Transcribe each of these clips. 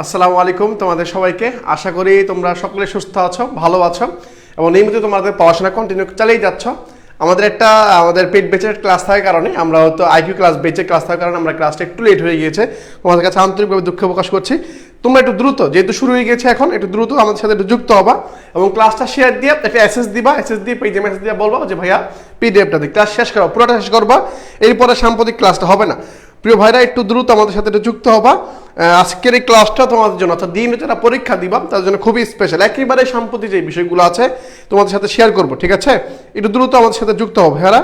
আসসালামু আলাইকুম তোমাদের সবাইকে। আশা করি তোমরা সকলে সুস্থ আছো, ভালো আছো এবং নিয়মিত তোমাদের পড়াশোনা কন্টিনিউ চালিয়ে যাচ্ছ। আমাদের পেট বেচের ক্লাস থাকার কারণে আমরা হয়তো আইকিউ ক্লাস বেচের ক্লাস থাকার কারণে আমরা ক্লাসটা একটু লেট হয়ে গিয়েছে। তোমাদের কাছে আন্তরিকভাবে দুঃখ প্রকাশ করছি। তোমরা একটু দ্রুত, যেহেতু শুরু হয়ে গেছে এখন, একটু দ্রুত আমাদের সাথে একটু যুক্ত হবা এবং ক্লাসটা শেয়ার দিয়ে একটা এসএস দিবা, এসএস দিয়ে পেজে মেসেজ দিয়ে বলবা যে ভাইয়া পিডিএফটা দিই, ক্লাস শেষ করো, পুরোটা শেষ করবা, এরপরে সাম্প্রতিক ক্লাসটা হবে না। প্রিয় ভাইরা, একটু দ্রুত আমাদের সাথে একটু যুক্ত হবা। আজকের এই ক্লাসটা তোমাদের জন্য, অর্থাৎ দিন যারা পরীক্ষা দিবা তার জন্য খুবই স্পেশাল। একেবারে সাম্প্রতিক যে বিষয়গুলো আছে তোমাদের সাথে শেয়ার করবো, ঠিক আছে? একটু দ্রুত আমাদের সাথে যুক্ত হবে ভাইরা।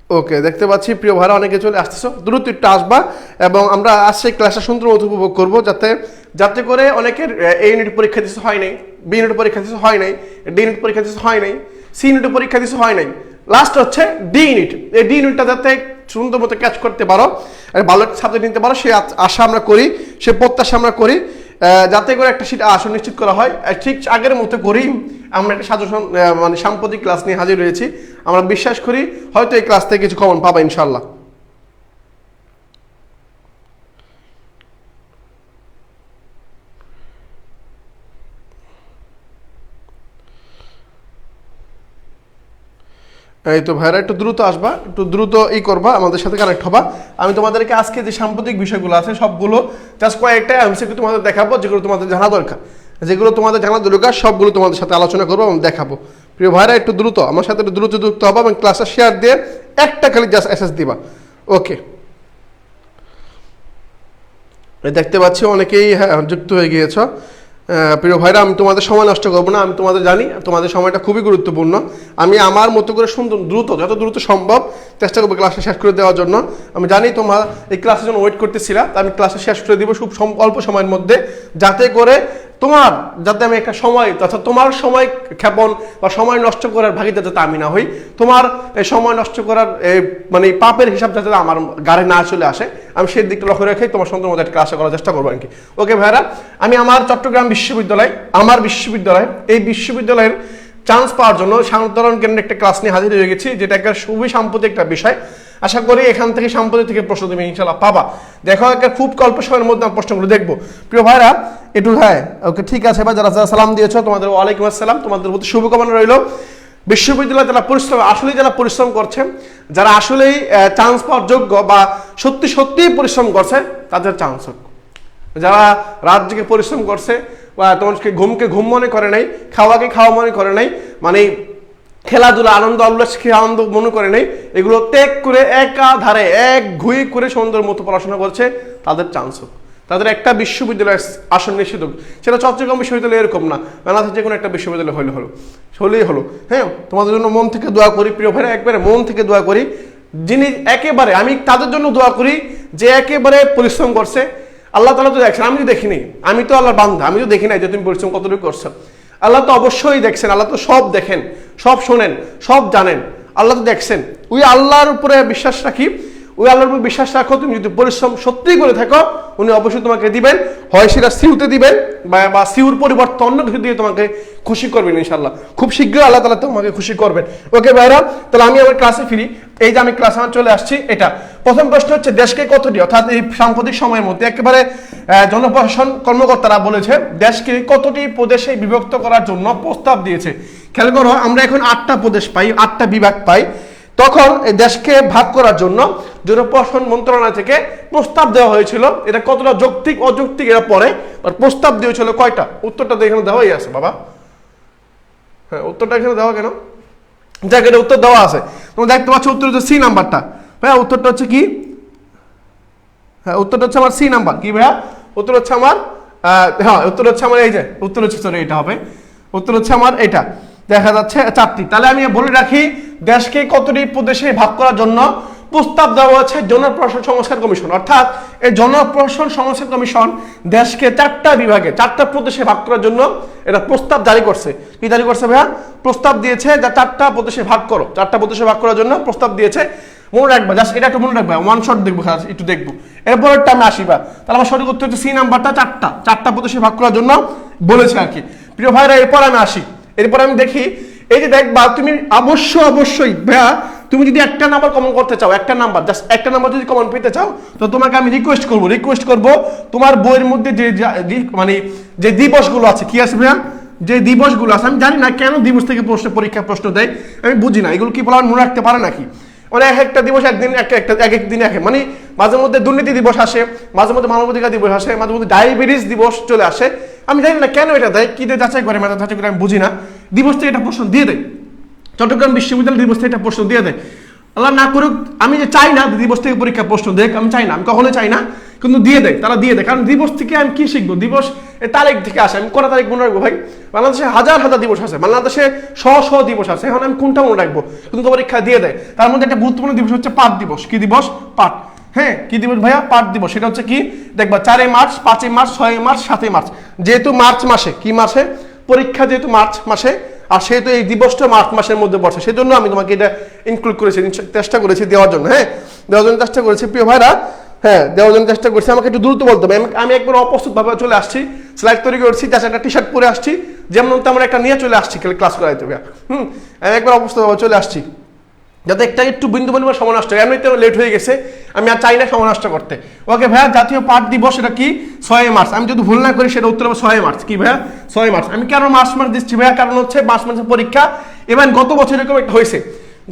ওকে, দেখতে পাচ্ছি প্রিয় ভাইরা অনেকে চলে আসতেছো, দ্রুত একটু আসবা এবং আমরা আজকে ক্লাসটা সুন্দর মতো উপভোগ করবো, যাতে করে অনেকের এ ইউনিট পরীক্ষা দিতে হয় নাই, বি ইউনিট পরীক্ষা দিতে হয় নাই, ডি ইউনিট পরীক্ষা দিতে হয় নাই, সি ইউনিট পরীক্ষা দিতে হয় নাই, লাস্ট হচ্ছে ডি ইউনিট। এই ডি ইউনিটটা যাতে সুন্দর মতো ক্যাচ করতে পারো, ভালো সাবজেক্ট নিতে পারো, সে আশা আমরা করি, সে প্রত্যাশা আমরা করি, যাতে করে একটা সিট আসন নিশ্চিত করা হয়। ঠিক আগের মতো করেই আমরা একটা সাজেশন মানে সাম্প্রতিক ক্লাস নিয়ে হাজির হয়েছি। আমরা বিশ্বাস করি হয়তো এই ক্লাস থেকে কিছু কমন পাবা ইনশাল্লাহ। এই তো ভাইরা, একটু দ্রুত আসবা, একটু দ্রুত করবা, আমাদের সাথে কানেক্ট হবা। আমি তোমাদেরকে আজকে যে সাম্প্রতিক বিষয়গুলো আছে সবগুলো জাস্ট কয়েকটা এমসিকিউ তোমাদের দেখাবো, যেগুলো তোমাদের জানা দরকার, সবগুলো তোমাদের সাথে আলোচনা করবো এবং দেখাবো। প্রিয় ভাইরা, একটু দ্রুত আমার সাথে একটু দ্রুত যুক্ত হবা এবং ক্লাসটা শেয়ার দিয়ে একটা খালি জাস্ট এসএস দিবা। ওকে, দেখতে পাচ্ছি অনেকেই যুক্ত হয়ে গিয়েছ। প্রিয় ভাইরা, আমি তোমাদের সময় নষ্ট করবো না, আমি তোমাদের জানি তোমাদের সময়টা খুবই গুরুত্বপূর্ণ। আমি আমার মতো করে সুন্দর যত দ্রুত সম্ভব চেষ্টা করবো ক্লাসটা শেষ করে দেওয়ার জন্য। আমি জানি তোমরা এই ক্লাসের জন্য ওয়েট করতেছিলা, আমি ক্লাসটা শেষ করে দিব খুব অল্প সময়ের মধ্যে, যাতে আমি একটা সময়, অর্থাৎ তোমার সময় ক্ষেপণ বা সময় নষ্ট করার ভাগিদার যাতে আমি না হই, তোমার এই সময় নষ্ট করার মানে পাপের হিসাব যাতে আমার গাড়ি না চলে আসে, আমি সেই দিকটা লক্ষ্য রেখেই তোমার সুন্দর মধ্যে একটা ক্লাস করার চেষ্টা করবো আর কি। ওকে ভাইরা, আমি আমার চট্টগ্রাম বিশ্ববিদ্যালয়, এই বিশ্ববিদ্যালয়ের চান্স পাওয়ার জন্য সাধারণ কেন্দ্রে একটা ক্লাস নিয়ে হাজির হয়ে গেছি, যেটা একটা খুবই সাম্প্রতিক একটা বিষয়। আশা করি এখান থেকে সাম্প্রতিক থেকে প্রশ্ন তুমি ইনশাল্লাহ পাবা। দেখো, একটা খুব অল্প সময়ের মধ্যে আমি প্রশ্নগুলো দেখবো। প্রিয় ভাইরা, একটু ওকে, ঠিক আছে ভাই, যারা সালাম দিয়েছো তোমাদের ওয়ালাইকুম আসসালাম, তোমাদের প্রতি শুভকামনা রইল। বিশ্ববিদ্যালয়ে যারা পরিশ্রম করছে, যারা আসলেই চান্স পাওয়ার যোগ্য বা সত্যি পরিশ্রম করছে, তাদের চান্স হোক। যারা রাত জেগে পরিশ্রম করছে বা তোমাকে ঘুমকে ঘুম মনে করে নাই, খাওয়াকে খাওয়া মনে করে নাই, মানে খেলাধুলা আনন্দ উল্লাসকে আনন্দ মনে করে নেই, এগুলো ত্যাগ করে একাধারে এক ঘুই করে সুন্দর মতো পড়াশোনা করছে, তাদের চান্স হোক, তাদের একটা বিশ্ববিদ্যালয়ের আসন নিশ্চিত হোক। সেটা চট্টগ্রাম বিশ্ববিদ্যালয় এরকম না, বাংলাদেশের যে কোনো একটা বিশ্ববিদ্যালয় হলেই হলো। হ্যাঁ, তোমাদের জন্য মন থেকে দোয়া করি প্রিয় ভাইরা, একবারে মন থেকে দোয়া করি। আমি তাদের জন্য দোয়া করি যে একেবারে পরিশ্রম করছে। আল্লাহ তাআলা তো দেখছেন, আমি তো দেখিনি, আমি তো আল্লাহর বান্দা, আমি তো দেখি নাই যে তুমি পরিশ্রম কতটুকু করছো। আল্লাহ তো অবশ্যই দেখছেন, আল্লাহ তো সব দেখেন, সব শোনেন, সব জানেন, আল্লাহ তো দেখছেন। ওই আল্লাহর উপরে বিশ্বাস রাখি, ওই আল্লাহর উপর বিশ্বাস রাখো। তুমি যদি পরিশ্রম সত্যি করে থাকো, উনি অবশ্যই তোমাকে দিবেন, হয় সেটা সিউতে দিবেন বা সিউর পরিবর্তে অন্য কিছু দিয়ে তোমাকে খুশি করবেন ইনশাল্লাহ। খুব শীঘ্রই আল্লাহ তাআলা তোমাকে খুশি করবেন। ওকে ভাইরা, তাহলে আমি আমার ক্লাসে ফিরি। এই যে আমি ক্লাসে চলে আসছি, এটা প্রথম প্রশ্ন হচ্ছে, দেশকে কতটি, অর্থাৎ এই সাম্প্রতিক সময়ের মধ্যে একেবারে জনপ্রশাসন কর্মকর্তারা বলেছে দেশকে কতটি প্রদেশে বিভক্ত করার জন্য প্রস্তাব দিয়েছে। খেয়াল করো, আমরা এখন 8টা প্রদেশ পাই, 8টা বিভাগ পাই। তখন এই দেশকে ভাগ করার জন্য জনপ্রশাসন মন্ত্রণালয় থেকে প্রস্তাব দেওয়া হয়েছিল। এটা কতটা যৌক্তিক অযৌক্তিক এরা পরে, প্রস্তাব দিয়েছিল কয়টা? উত্তরটা এখানে দেওয়াই আছে বাবা। হ্যাঁ, উত্তরটা এখানে দেওয়া কেন? যাক, এটা উত্তর দেওয়া আছে, তোমরা দেখতে পাচ্ছ। উত্তর হচ্ছে সি নাম্বারটা। ভাইয়া উত্তরটা হচ্ছে কি? হ্যাঁ, উত্তরটা হচ্ছে আমার সি নাম্বার। কি ভাইয়া? উত্তর হচ্ছে আমার উত্তর হচ্ছে আমার এই যে উত্তর হচ্ছে, সরি এটা হবে, উত্তর হচ্ছে আমার এটা দেখা যাচ্ছে 4টি। তাহলে আমি বলে রাখি, দেশকে কতটি প্রদেশে ভাগ করার জন্য প্রস্তাব দেওয়া হয়েছে জনপ্রশাসন সংস্কার কমিশন। অর্থাৎ এই জনপ্রশাসন সংস্কার কমিশন দেশকে 4টা বিভাগে 4টা প্রদেশে ভাগ করার জন্য এটা প্রস্তাব জারি করছে। কি জারি করছে ভাইয়া? প্রস্তাব দিয়েছে যে 4টা প্রদেশে ভাগ করো, 4টা প্রদেশে ভাগ করার জন্য প্রস্তাব দিয়েছে। মনে রাখবা, জাস্ট এটা একটু মনে রাখবা, ওয়ান শট দেখবো, একটু দেখবো, এরপরেরটা আমি আসিবা। তাহলে আমার সঠিক উত্তর হচ্ছে সি নাম্বারটা, 4টা প্রদেশে ভাগ করার জন্য বলেছে আর কি। প্রিয় ভাইরা, এরপর আমি আসি, এরপর আমি দেখি এই যে দেখবা তুমি অবশ্যই ভাইয়া, তুমি যদি একটা নাম্বার কমন করতে চাও, একটা নাম্বার জাস্ট একটা নাম্বার যদি কমন পেতে চাও, তো তোমাকে আমি রিকোয়েস্ট করব তোমার বইয়ের মধ্যে মানে যে দিবসগুলো আছে, কি আছে ভাইয়া, যে দিবসগুলো আছে, আমি জানি না কেন দিবস থেকে পরীক্ষা প্রশ্ন দেয়, আমি বুঝি না, এগুলো কি বলা মনে রাখতে পারে নাকি? মানে এক একটা দিবস একদিন এক দিন মানে মাঝে মধ্যে দুর্নীতি দিবস আসে, মাঝে মধ্যে মানবাধিকার দিবস আসে, মাঝে মধ্যে ডায়াবেটিস দিবস চলে আসে, আমি জানি না কেন এটা দেয়, কি দিয়ে যাচাই করে আমি বুঝি না। দিবস থেকে এটা প্রশ্ন দিয়ে দেয়, চট্টগ্রাম বিশ্ববিদ্যালয় দিবস থেকে এটা প্রশ্ন দিয়ে দেয়। আল্লাহ না করুক, আমি যে চাই না দিবস থেকে পরীক্ষা প্রশ্ন দেখ, আমি চাই না, আমি কখনোই চাই না, কিন্তু দিয়ে দেয়, তারা দিয়ে দেয়। কারণ দিবস থেকে আমি কি শিখবো? দিবস তারিখ থেকে আসে, আমি কটা তারিখ মনে রাখবো ভাই? বাংলাদেশে হাজার দিবস আছে, বাংলাদেশে শ দিবস আছে, এখন আমি কোনটা মনে রাখবো? কিন্তু পরীক্ষা দিয়ে দেয়। তার মধ্যে একটা গুরুত্বপূর্ণ দিবস হচ্ছে পাঠ দিবস। কি দিবস? পাঠ। হ্যাঁ, কি দিবস ভাইয়া? পাঠ দিবস। সেটা হচ্ছে কি দেখবা 4 মার্চ, 5 মার্চ, 6 মার্চ, 7 মার্চ। যেহেতু মার্চ মাসে, কি মাসে পরীক্ষা, যেহেতু মার্চ মাসে, আর সেহেতু এই দিবসটা মার্চ মাসের মধ্যে পড়ছে, সেই জন্য আমি তোমাকে এটা ইনক্লুড করেছি, চেষ্টা করেছি দেওয়ার জন্য। হ্যাঁ, দেওয়ার জন্য চেষ্টা করেছি প্রিয় ভাইরা, হ্যাঁ দেওয়ার জন্য চেষ্টা করছি। আমাকে একটু দ্রুত বলতে হবে, আমি একবার অপ্রস্তুত ভাবে চলে আসছি, স্লাইড তৈরি করছি, জাস্ট একটা টি শার্ট পরে আসছি, যেমন তেমন একটা নিয়ে চলে আসছি ক্লাস করাইতে হবে। আমি একবার অপ্রস্তুত ভাবে চলে আসছি, যাতে একটা একটু বিন্দু পরিমাণ সময় নষ্ট হয়। এমনিতে লেট হয়ে গেছে, আমি আর চাই না সময় নষ্ট করতে। ওকে ভাইয়া, জাতীয় পাঠ দিবস এটা কি? 6 মার্চ। আমি যদি ভুল না করি সেটা উত্তর হবে 6 মার্চ। কি ভাইয়া? 6 মার্চ। আমি কেন মার্চ দিচ্ছি ভাইয়া? কারণ হচ্ছে মার্চ মাসের পরীক্ষা, এবার গত বছর এরকম একটা হয়েছে,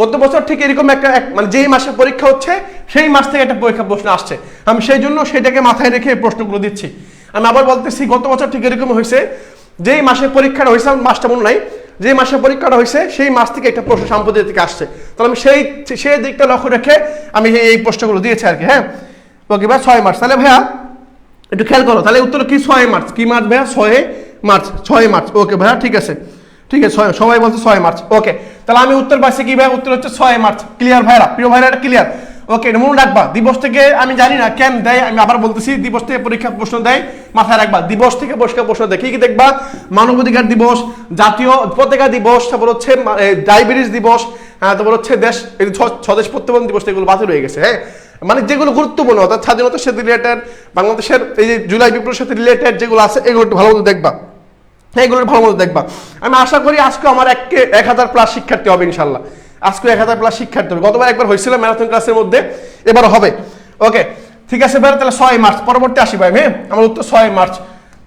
গত বছর ঠিক এরকম একটা মানে যেই মাসে পরীক্ষা হচ্ছে সেই মাস থেকে একটা পরীক্ষা প্রশ্ন আসছে, আমি সেই জন্য সেটাকে মাথায় রেখে প্রশ্নগুলো দিচ্ছি। আমি আবার বলতেছি, গত বছর ঠিক এরকম হয়েছে, যেই মাসে পরীক্ষাটা হয়েছে, মাসটা মনে নাই, যে মাসে পরীক্ষাটা হয়েছে সেই মাস থেকে একটা প্রশ্ন সাম্প্রতিক থেকে আসছে, তাহলে আমি সেই দিকটা লক্ষ্য রেখে আমি এই প্রশ্নগুলো দিয়েছি আর কি। হ্যাঁ, ওকে ভাই 6 মার্চ। তাহলে ভাইয়া একটু খেয়াল করো, তাহলে উত্তর কি? 6 মার্চ। কি মার্চ ভাইয়া? 6 মার্চ। ওকে ভাইয়া, ঠিক আছে, সবাই বলছে 6 মার্চ। ওকে, তাহলে আমি উত্তর পাচ্ছি কি ভাইয়া? উত্তর হচ্ছে 6 মার্চ। ক্লিয়ার ভাইরা, প্রিয় ভাইরা, এটা ক্লিয়ার? ওকে, মনে রাখবা, দিবস থেকে আমি জানি না কেন দেয়, আমি আবার বলতেছি, দিবস থেকে পরীক্ষা প্রশ্ন দেয়, মাথায় রাখবা, দিবস থেকে পরীক্ষা প্রশ্ন দেয়। কি দেখবা? মানবাধিকার দিবস, জাতীয় পতাকা দিবস, তারপর হচ্ছে ডায়াবেটিস দিবস, তারপর হচ্ছে স্বদেশ প্রত্যাবর্তন দিবস, এগুলো বাতিল হয়ে গেছে। হ্যাঁ, মানে যেগুলো গুরুত্বপূর্ণ, অর্থাৎ স্বাধীনতার সাথে রিলেটেড, বাংলাদেশের এই যে জুলাই বিপ্লবের সাথে রিলেটেড যেগুলো আছে, এগুলো একটু ভালো মতো দেখবা। হ্যাঁ, এগুলো ভালো মতো দেখবা। আমি আশা করি আজকে আমার 1000+ শিক্ষার্থী হবে ইনশাল্লাহ। আজকে 1000+ শিক্ষার্থী হবে। গতবার একবার হয়েছিল ম্যারাথন ক্লাসের মধ্যে, এবার হবে। ওকে, ঠিক আছে ভাই, তাহলে 6 মার্চ। পরবর্তী আসি ভাই। হ্যাঁ, আমার উত্তর 6 মার্চ।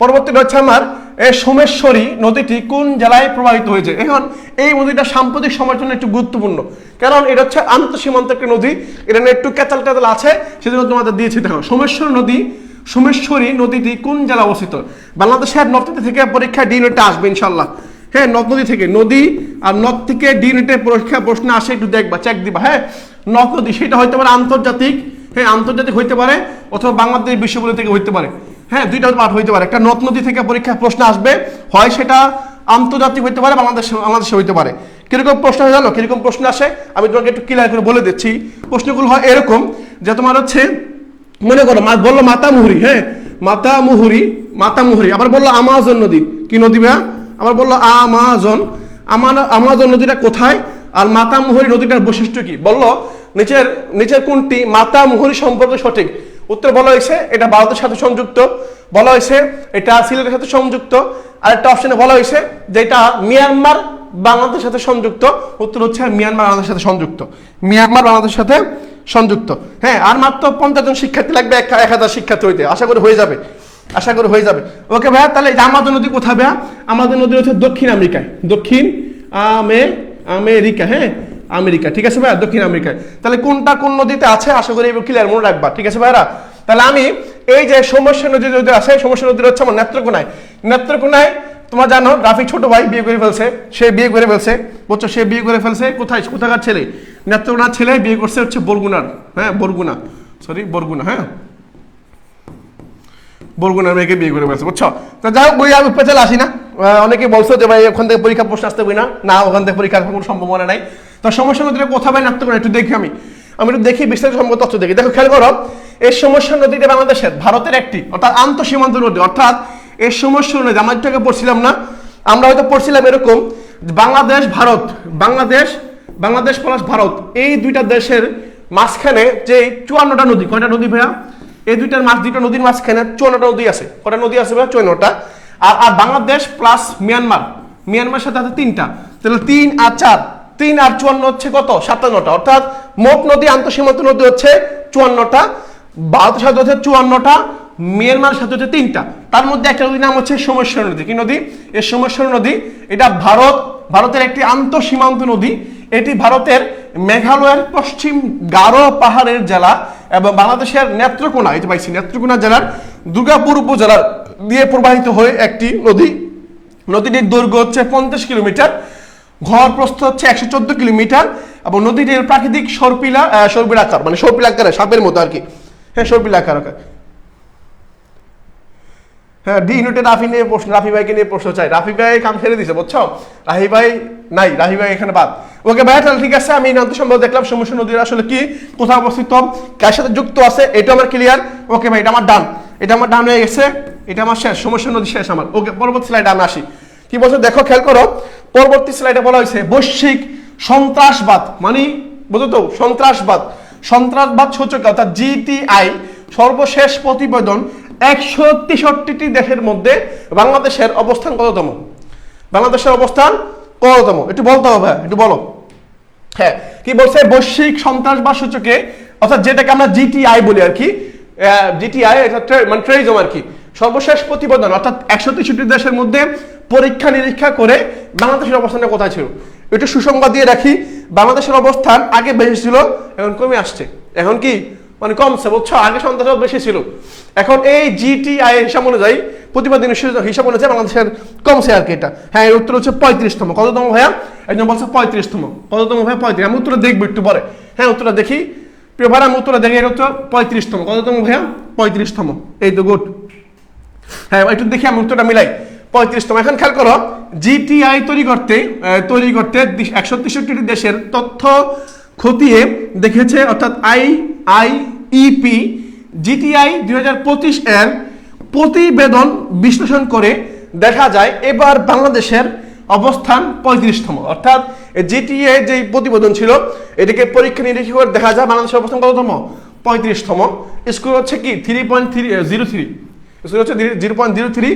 পরবর্তীটা হচ্ছে আমার এই সোমেশ্বরী নদীটি কোন জেলায় প্রবাহিত হয়েছে? এখন এই নদীটা সাম্প্রতিক সময়ের জন্য একটু গুরুত্বপূর্ণ, কারণ এটা হচ্ছে আন্তঃসীমান্ত একটা নদী, এটা নিয়ে একটু ক্যাচাল আছে, সেজন্য তোমাদের দিয়েছি। দেখো, সোমেশ্বরী নদীটি কোন জেলা অবস্থিত? বাংলাদেশের নদ নদী থেকে পরীক্ষায় ডি ইউনিটে আসবে ইনশাল্লাহ। হ্যাঁ, নদ নদী থেকে, নদী আর নদ থেকে ডি ইউনিটের পরীক্ষা প্রশ্ন আসে, একটু দেখবা, চেক দিবা। হ্যাঁ, নদ নদী সেটা হইতে পারে আন্তর্জাতিক, হ্যাঁ আন্তর্জাতিক হইতে পারে, অথবা বাংলাদেশ বিশ্ববিদ্যালয় থেকে হইতে পারে। হ্যাঁ, দুইটা পাঠ হইতে পারে। একটা নদ নদী থেকে পরীক্ষা প্রশ্ন আসবে, হয় সেটা আন্তর্জাতিক হইতে পারে, বাংলাদেশে হইতে পারে। কিরকম প্রশ্ন হয়ে গেল, কিরকম প্রশ্ন আসে আমি তোমাকে একটু ক্লিয়ার করে বলে দিচ্ছি। প্রশ্নগুলো হয় এরকম যে, তোমার হচ্ছে মনে করো বললো মাতামুহুরী। হ্যাঁ, মাতামুহুরী। আবার বললো আমাজন নদী। কি নদী ভাইয়া? আবার বললো আমাজন নদীটা কোথায়? আর মাতামুহুরী নদীটার বৈশিষ্ট্য কি? বললো নিচের কোনটি মাতামুহুরী সম্পর্কে সঠিক? উত্তর বলা হয়েছে এটা ভারতের সাথে সংযুক্ত, বলা হয়েছে এটা সিলেটের সাথে সংযুক্ত, আর একটা অপশনে বলা হয়েছে যে এটা মিয়ানমার বাংলাদেশের সাথে সংযুক্ত। উত্তর হচ্ছে মিয়ানমার বাংলাদেশের সাথে সংযুক্ত, মিয়ানমার বাংলাদেশের সাথে সংযুক্ত। হ্যাঁ, আর মাত্র 50 জন শিক্ষার্থী লাগবে 1000 শিক্ষার্থী হইতে, আশা করি হয়ে যাবে। ওকে ভাইয়া, তাহলে আমাজন নদী কোথায় ভাইয়া? আমাজন নদী হচ্ছে দক্ষিণ আমেরিকায়, দক্ষিণ আমেরিকা। হ্যাঁ, আমেরিকা, ঠিক আছে ভাইয়া, দক্ষিণ আমেরিকায়। তাহলে কোনটা কোন নদীতে আছে আশা করি এবার ক্লিয়ার, মনে রাখবা। ঠিক আছে ভাইরা, তাহলে আমি এই যে সমস্যা নদী যদি আছে, সমস্যা নদী হচ্ছে আমার নেত্রকোনায়। তোমার জানো রাফিক ছোট ভাই বিয়ে করে ফেলছে, বুঝছো, সে বিয়ে করে ফেলছে। কোথাকার ছেলে? নেত্রকোনার ছেলে, বিয়ে করছে হচ্ছে বরগুনার। হ্যাঁ, বরগুনা। হ্যাঁ, বরগুনার মেয়েকে বিয়ে করে ফেলছে, বুঝছো। তো যাই হোক, বই আমি পেছালে আসি না। অনেকে বলছো যে ভাই ওখান থেকে পরীক্ষা প্রশ্ন আসতে বই না, ওখান থেকে পরীক্ষার কোনো সম্ভাবনা নাই। তো সমস্যা নদীটা কোথায় ভাই? নেত্রকোনা। একটু দেখি, আমি একটু দেখি, বিস্তারিত সম্পর্কে তথ্য দেখি। দেখো, খেয়াল করো, এই সমস্যা নদীটা বাংলাদেশের, ভারতের একটি, অর্থাৎ আন্তঃসীমান্ত নদী। অর্থাৎ এই সমস্যা নদী আমরা একটু পড়ছিলাম না, আমরা হয়তো পড়ছিলাম এরকম, বাংলাদেশ প্লাস ভারত, এই দুইটা দেশের মাঝখানে যে 54টা নদী। কয়টা নদী ভাইয়া? এই দুইটা নদীর মাঝখানে 54টা নদী আছে। কয়টা নদী আছে ভাইয়া? 54টা। আর বাংলাদেশ প্লাস মিয়ানমার সাথে আছে 3টা, তাহলে 3 আর 4, 3 আর 54 হচ্ছে কত? 57টা, অর্থাৎ মোট নদী আন্তঃসীমান্ত নদী হচ্ছে 54টা, ভারতের সাথে হচ্ছে 54টা, মিয়ানমারের সাথে হচ্ছে 3টা। তার মধ্যে একটা নদীর নাম হচ্ছে সোমেশ্বর নদী। কি নদী? এই সোমেশ্বর নদী, এটা ভারতের একটি আন্তঃসীমান্ত নদী। এটি ভারতের মেঘালয়ের পশ্চিম গারো পাহাড়ের জেলা এবং বাংলাদেশের নেত্রকোনা, এই যে পাইছি নেত্রকোনা জেলার দুর্গাপুর উপজেলার দিয়ে প্রবাহিত হয়ে একটি নদী। নদীটির দৈর্ঘ্য হচ্ছে 50 কিলোমিটার, ঘর প্রস্থ হচ্ছে 114 কিলোমিটার এবং নদীটির প্রাকৃতিক সর্পিলাকার, মানে সর্পিলাকার সাপের মতো আর কি। হ্যাঁ, সর্পিলাকার। হ্যাঁ, ডি ইউনিটে রাফি নিয়ে প্রশ্ন, রাফি ভাইকে নিয়ে প্রশ্ন চাই। রাফি ভাই কাম ছেড়ে দিছে, বুঝছো? রাফি ভাই নাই, রাফি ভাই এখানে বাদ। ওকে ভাই, তাহলে ঠিক আছে, আমি নান্ত সম্ভব দেখলাম সোমেশ্বর নদীর আসলে কি, কোথায় অবস্থিত, কার সাথে যুক্ত আছে, এটা আমার ক্লিয়ার। ওকে ভাই, এটা আমার ডান, এটা আমার ডান হয়ে গেছে, এটা আমার শেষ, সোমেশ্বর নদী শেষ আমার। ওকে, পরবর্তী স্লাইডে আমি আসি। কি বলছো দেখো, খেয়াল করো, পরবর্তী স্লাইডে বলা হয়েছে বৈশ্বিক সন্ত্রাসবাদ, মানে বুঝো তো, সন্ত্রাসবাদ সূচক অর্থাৎ জিটিআই সর্বশেষ প্রতিবেদন 163টি দেশের মধ্যে বাংলাদেশের অবস্থান কততম? বাংলাদেশের অবস্থান কততম একটু বলতে হবে, একটু বলো। হ্যাঁ, কি বলছে? বৈশ্বিক সন্ত্রাসবাদ সূচকে, অর্থাৎ যেটাকে আমরা জিটিআই বলি আর কি, জিটিআই এটা মানে ট্রেরিজম আর কি, সর্বশেষ প্রতিবেদন অর্থাৎ 163টি দেশের মধ্যে পরীক্ষা নিরীক্ষা করে বাংলাদেশের অবস্থানটা কোথায় ছিল। একটু সুসংবাদ দিয়ে রাখি, বাংলাদেশের অবস্থান আগে বেশি ছিল, এখন কমে আসছে। এখন কি মানে কমছে, বুঝছো? আগে সন্ত্রাসবাদ বেশি ছিল, এখন এই জিটিআই হিসাব অনুযায়ী, প্রতিবেদন হিসাব অনুযায়ী বাংলাদেশের কমছে আর কি এটা। হ্যাঁ, এর উত্তর হচ্ছে 35তম। কততম ভাইয়া? একজন বলছে 35তম। কততম ভাইয়া? 35। আমি উত্তরটা দেখবো একটু পরে। হ্যাঁ, উত্তরটা দেখি প্রিয় ভাইয়া, আমি উত্তরটা দেখি। এর উত্তর 35তম। কততম ভাইয়া? 35তম। এই তো গুড। হ্যাঁ, একটু দেখি আমি উত্তরটা মিলাই। 35তম। এখন খেয়াল করো, জিটিআই তৈরি করতে 163টি দেশের তথ্য খতিয়ে দেখেছে, অর্থাৎ আইইপি জিটিআই 2025 এর প্রতিবেদন বিশ্লেষণ করে দেখা যায় এবার বাংলাদেশের অবস্থান 35তম। অর্থাৎ জিটিআই যে প্রতিবেদন ছিল, এটাকে পরীক্ষা নিরীক্ষা করে দেখা যায় বাংলাদেশের অবস্থান কততম? 35তম। স্কোর হচ্ছে কি 3.03, স্কোর হচ্ছে 0.03।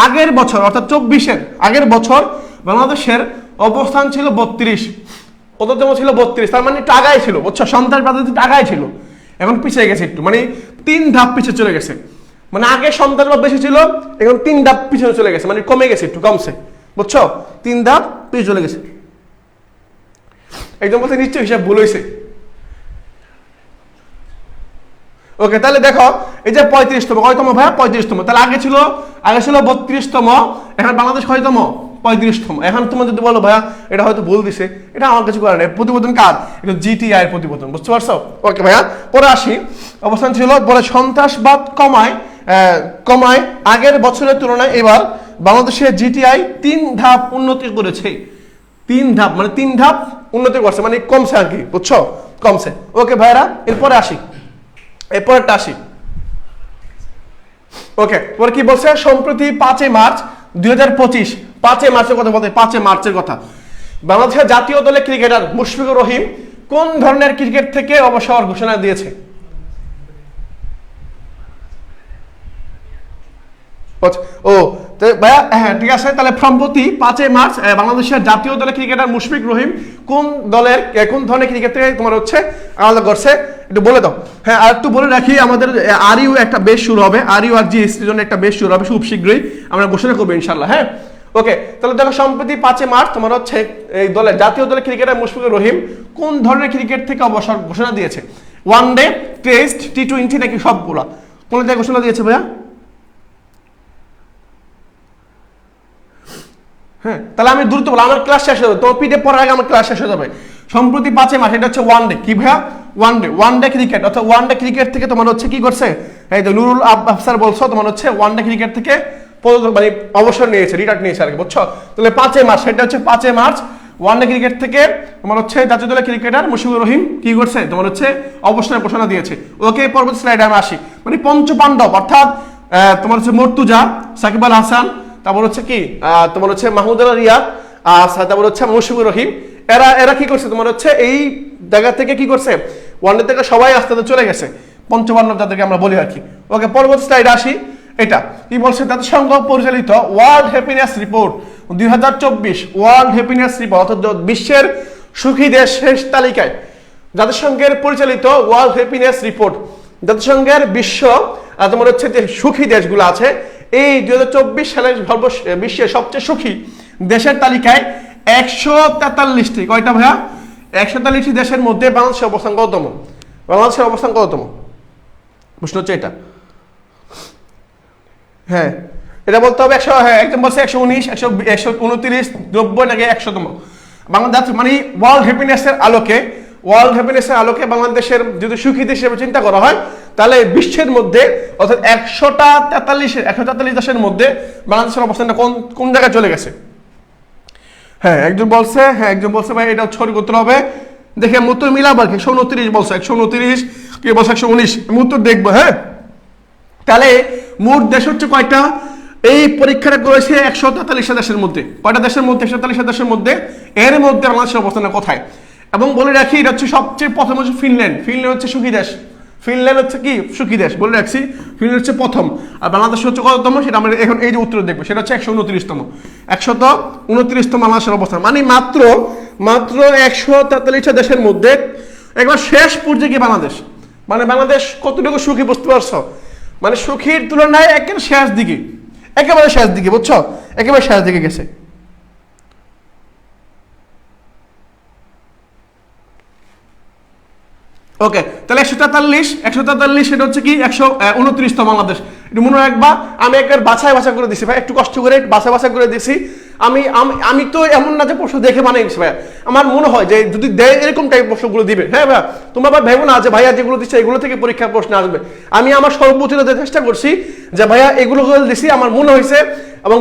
আগের বছর অর্থাৎ 24-এর আগের বছর বাংলাদেশের অবস্থান ছিল 32। কততম ছিল? 32। তার মানে একটু আগায় ছিল, বুঝছো? সন্ত্রাসবাদ আগায় ছিল, এখন পিছিয়ে গেছে একটু, মানে 3 ধাপ পিছিয়ে চলে গেছে। মানে আগে সন্ত্রাসবাদ বেশি ছিল, এখন 3 ধাপ পিছনে চলে গেছে, মানে কমে গেছে, একটু কমছে, বুঝছো? 3 ধাপ পিছিয়ে চলে গেছে। একদম বলতে নিশ্চয় হিসাব ভুল হয়েছে। ওকে, তাহলে দেখো, এই যে 35তম, কয়তম ভাইয়া? 35তম। তাহলে আগে ছিল 32তম, এখন বাংলাদেশ কয়তম? 35তম। এখন তোমার যদি বলো ভাইয়া এটা হয়তো ভুল দিছে, এটা আমার কিছু করার নেই। প্রতিবেদন কার? এটা জিটিআই এর প্রতিবেদন, বুঝতে পারছো? ওকে ভাইয়া, পরে আসি। অবস্থান ছিল বলে সন্ত্রাসবাদ কমায় আগের বছরের তুলনায় এবার বাংলাদেশের জিটিআই 3 ধাপ উন্নতি করেছে। 3 ধাপ, মানে 3 ধাপ উন্নতি করছে, মানে কমছে আর কি, বুঝছো? কমছে। ওকে ভাইরা, এরপরে আসি, এরপরটা আসি। ওকে, পরে কি বলছে? সম্প্রতি 5 মার্চ 2025, 5 মার্চের কথা বলতে, 5 মার্চের কথা, বাংলাদেশের জাতীয় দলের ক্রিকেটার মুশফিকুর রহিম কোন ধরনের ক্রিকেট থেকে অবসর ঘোষণা দিয়েছে? ও ভাইয়া, হ্যাঁ ঠিক আছে। তাহলে সম্প্রতি 5 মার্চ বাংলাদেশের জাতীয় দলের ক্রিকেটার মুশফিকুর রহিম কোন ধরনের ক্রিকেট থেকে তোমার হচ্ছে আলাদা করছে, একটু বলে দাও। হ্যাঁ, আর একটু বলে রাখি, আমাদের আরইউ একটা বেশ শুরু হবে, আরইউ আর জিএসটির জন্য একটা বেশ শুরু হবে খুব শীঘ্রই, আমরা ঘোষণা করবো ইনশাল্লাহ। হ্যাঁ, ওকে, তাহলে দেখো, সম্প্রতি 5 মার্চ তোমার হচ্ছে এই জাতীয় দলের ক্রিকেটার মুশফিকুর রহিম কোন ধরনের ক্রিকেট থেকে অবসর ঘোষণা দিয়েছে? ওয়ানডে, টেস্ট, টি20 নাকি সবগুলা? কোন জায়গায় ঘোষণা দিয়েছে ভাইয়া? হ্যাঁ, তাহলে আমি দ্রুত বললাম, আমার ক্লাস শেষ হয়ে যাবে, তোমার পিডিএফ পড়ার আগে আমার ক্লাস শেষ হয়ে যাবে। সম্প্রতি 5 মার্চ, এটা হচ্ছে ওয়ানডে। কি ভাইয়া? ওয়ানডে ক্রিকেট, অর্থাৎ ওয়ানডে ক্রিকেট থেকে তোমার হচ্ছে কি করছে? এই যে নুরুল আফসার বলছো, তোমার হচ্ছে ওয়ানডে ক্রিকেট থেকে মানে অবসর নিয়েছে, রিটায়ার নিয়েছে আর কি, বুঝছো? তাহলে 5 মার্চ, সেটা হচ্ছে 5 মার্চ ওয়ানডে ক্রিকেট থেকে তোমার হচ্ছে জাতীয় দলের ক্রিকেটার মুশফিকুর রহিম কি করছে? তোমার হচ্ছে অবসরের ঘোষণা দিয়েছে। ওকে, পরবর্তী স্লাইডে আমি আসি। মানে পঞ্চপাণ্ডব, অর্থাৎ তোমার হচ্ছে মর্তুজা, সাকিব আল হাসান, তারপর হচ্ছে কি তোমার হচ্ছে মাহমুদ আল রিয়াদ, আর তারপর হচ্ছে মুশফিকুর রহিম, এরা কি করছে? তোমার হচ্ছে এই জায়গা থেকে কি করছে? ওয়ানডে থেকে সবাই আস্তে আস্তে চলে গেছে, পঞ্চপাণ্ডব যাদেরকে আমরা বলি আর কি। ওকে, পরবর্তী স্লাইডে আসি। এটা কি বলছে, জাতিসংঘ পরিচালিত world happiness report 2024, world happiness report অর্থাৎ বিশ্বের সুখী দেশ শেষ তালিকায় জাতিসংঘের পরিচালিত ওয়ার্ল্ড হ্যাপিনেস রিপোর্ট, জাতিসংঘের বিশ্ব তোমার হচ্ছে যে সুখী দেশগুলো আছে, এই 2024 সালে বিশ্বের সবচেয়ে সুখী দেশের তালিকায় 143টি, কয়টা ভাইয়া, 143টি দেশের মধ্যে বাংলাদেশের অবস্থান কততম? বাংলাদেশের অবস্থান কততম? প্রশ্ন হচ্ছে এটা। হ্যাঁ এটা বলতে হবে 100, হ্যাঁ একজন বলছে 119, 129, 90 নাকি 100তম বাংলাদেশ, মানে ওয়ার্ল্ড হ্যাপিনেসের আলোকে, ওয়ার্ল্ড হ্যাপিনেসের আলোকে বাংলাদেশের যদি সুখী দেশ হিসেবে চিন্তা করা হয় তাহলে বিশ্বের মধ্যে অর্থাৎ 143 দেশের মধ্যে বাংলাদেশের অবস্থানটা কোন জায়গায় চলে গেছে। হ্যাঁ একজন বলছে ভাই এটা সঠিক উত্তর হবে, দেখে আমি উত্তর মিলাবো আর কি। 129 বলছে, 129 কি বলছে 119, আমি উত্তর দেখবো। হ্যাঁ তাহলে মোট দেশ হচ্ছে কয়টা? এই পরীক্ষাটা করেছে 143 দেশের মধ্যে, কয়টা দেশের মধ্যে? 143 দেশের মধ্যে। এর মধ্যে বাংলাদেশের অবস্থানটা কোথায়? এবং বলে রাখি এটা হচ্ছে সবচেয়ে প্রথম হচ্ছে ফিনল্যান্ড। ফিনল্যান্ড হচ্ছে সুখী দেশ, ফিনল্যান্ড হচ্ছে কি সুখী দেশ বলে রাখছি, ফিনল্যান্ড হচ্ছে প্রথম। আর বাংলাদেশ হচ্ছে কততম সেটা আমরা এখন এই যে উত্তর দেখবো, সেটা হচ্ছে 129তম, 129তম বাংলাদেশের অবস্থান। মানে মাত্র 143টা দেশের মধ্যে একবার শেষ পর্যায়ে কি বাংলাদেশ, মানে বাংলাদেশ কতটুকু সুখী বুঝতে পারছো? মানে সুখীর তুলনায় একেবারে শেষ দিকে, একেবারে শেষ দিকে, বুঝছো, একেবারে শেষ দিকে গেছে। ওকে তাহলে 143 সেটা হচ্ছে কি 129তম বাংলাদেশ। একটু মনে রাখবা, আমি একবার বাছাই করে দিছি ভাই, একটু কষ্ট করে বাছাই করে দিছি। আমি তো এমন না যে প্রশ্ন দেখে বানাইছি ভাই, আমার মনে হয় যে যদি দেয় এরকম টাইপ প্রশ্নগুলো দিবে। হ্যাঁ ভাইয়া তোমরা আবার ভেবো না যে ভাইয়া যেগুলো দিচ্ছে এগুলো থেকে পরীক্ষার প্রশ্ন আসবে। আমি আমার সর্বোচ্চ চেষ্টা করছি যে ভাইয়া এগুলো দিছি আমার মনে হয়েছে, এবং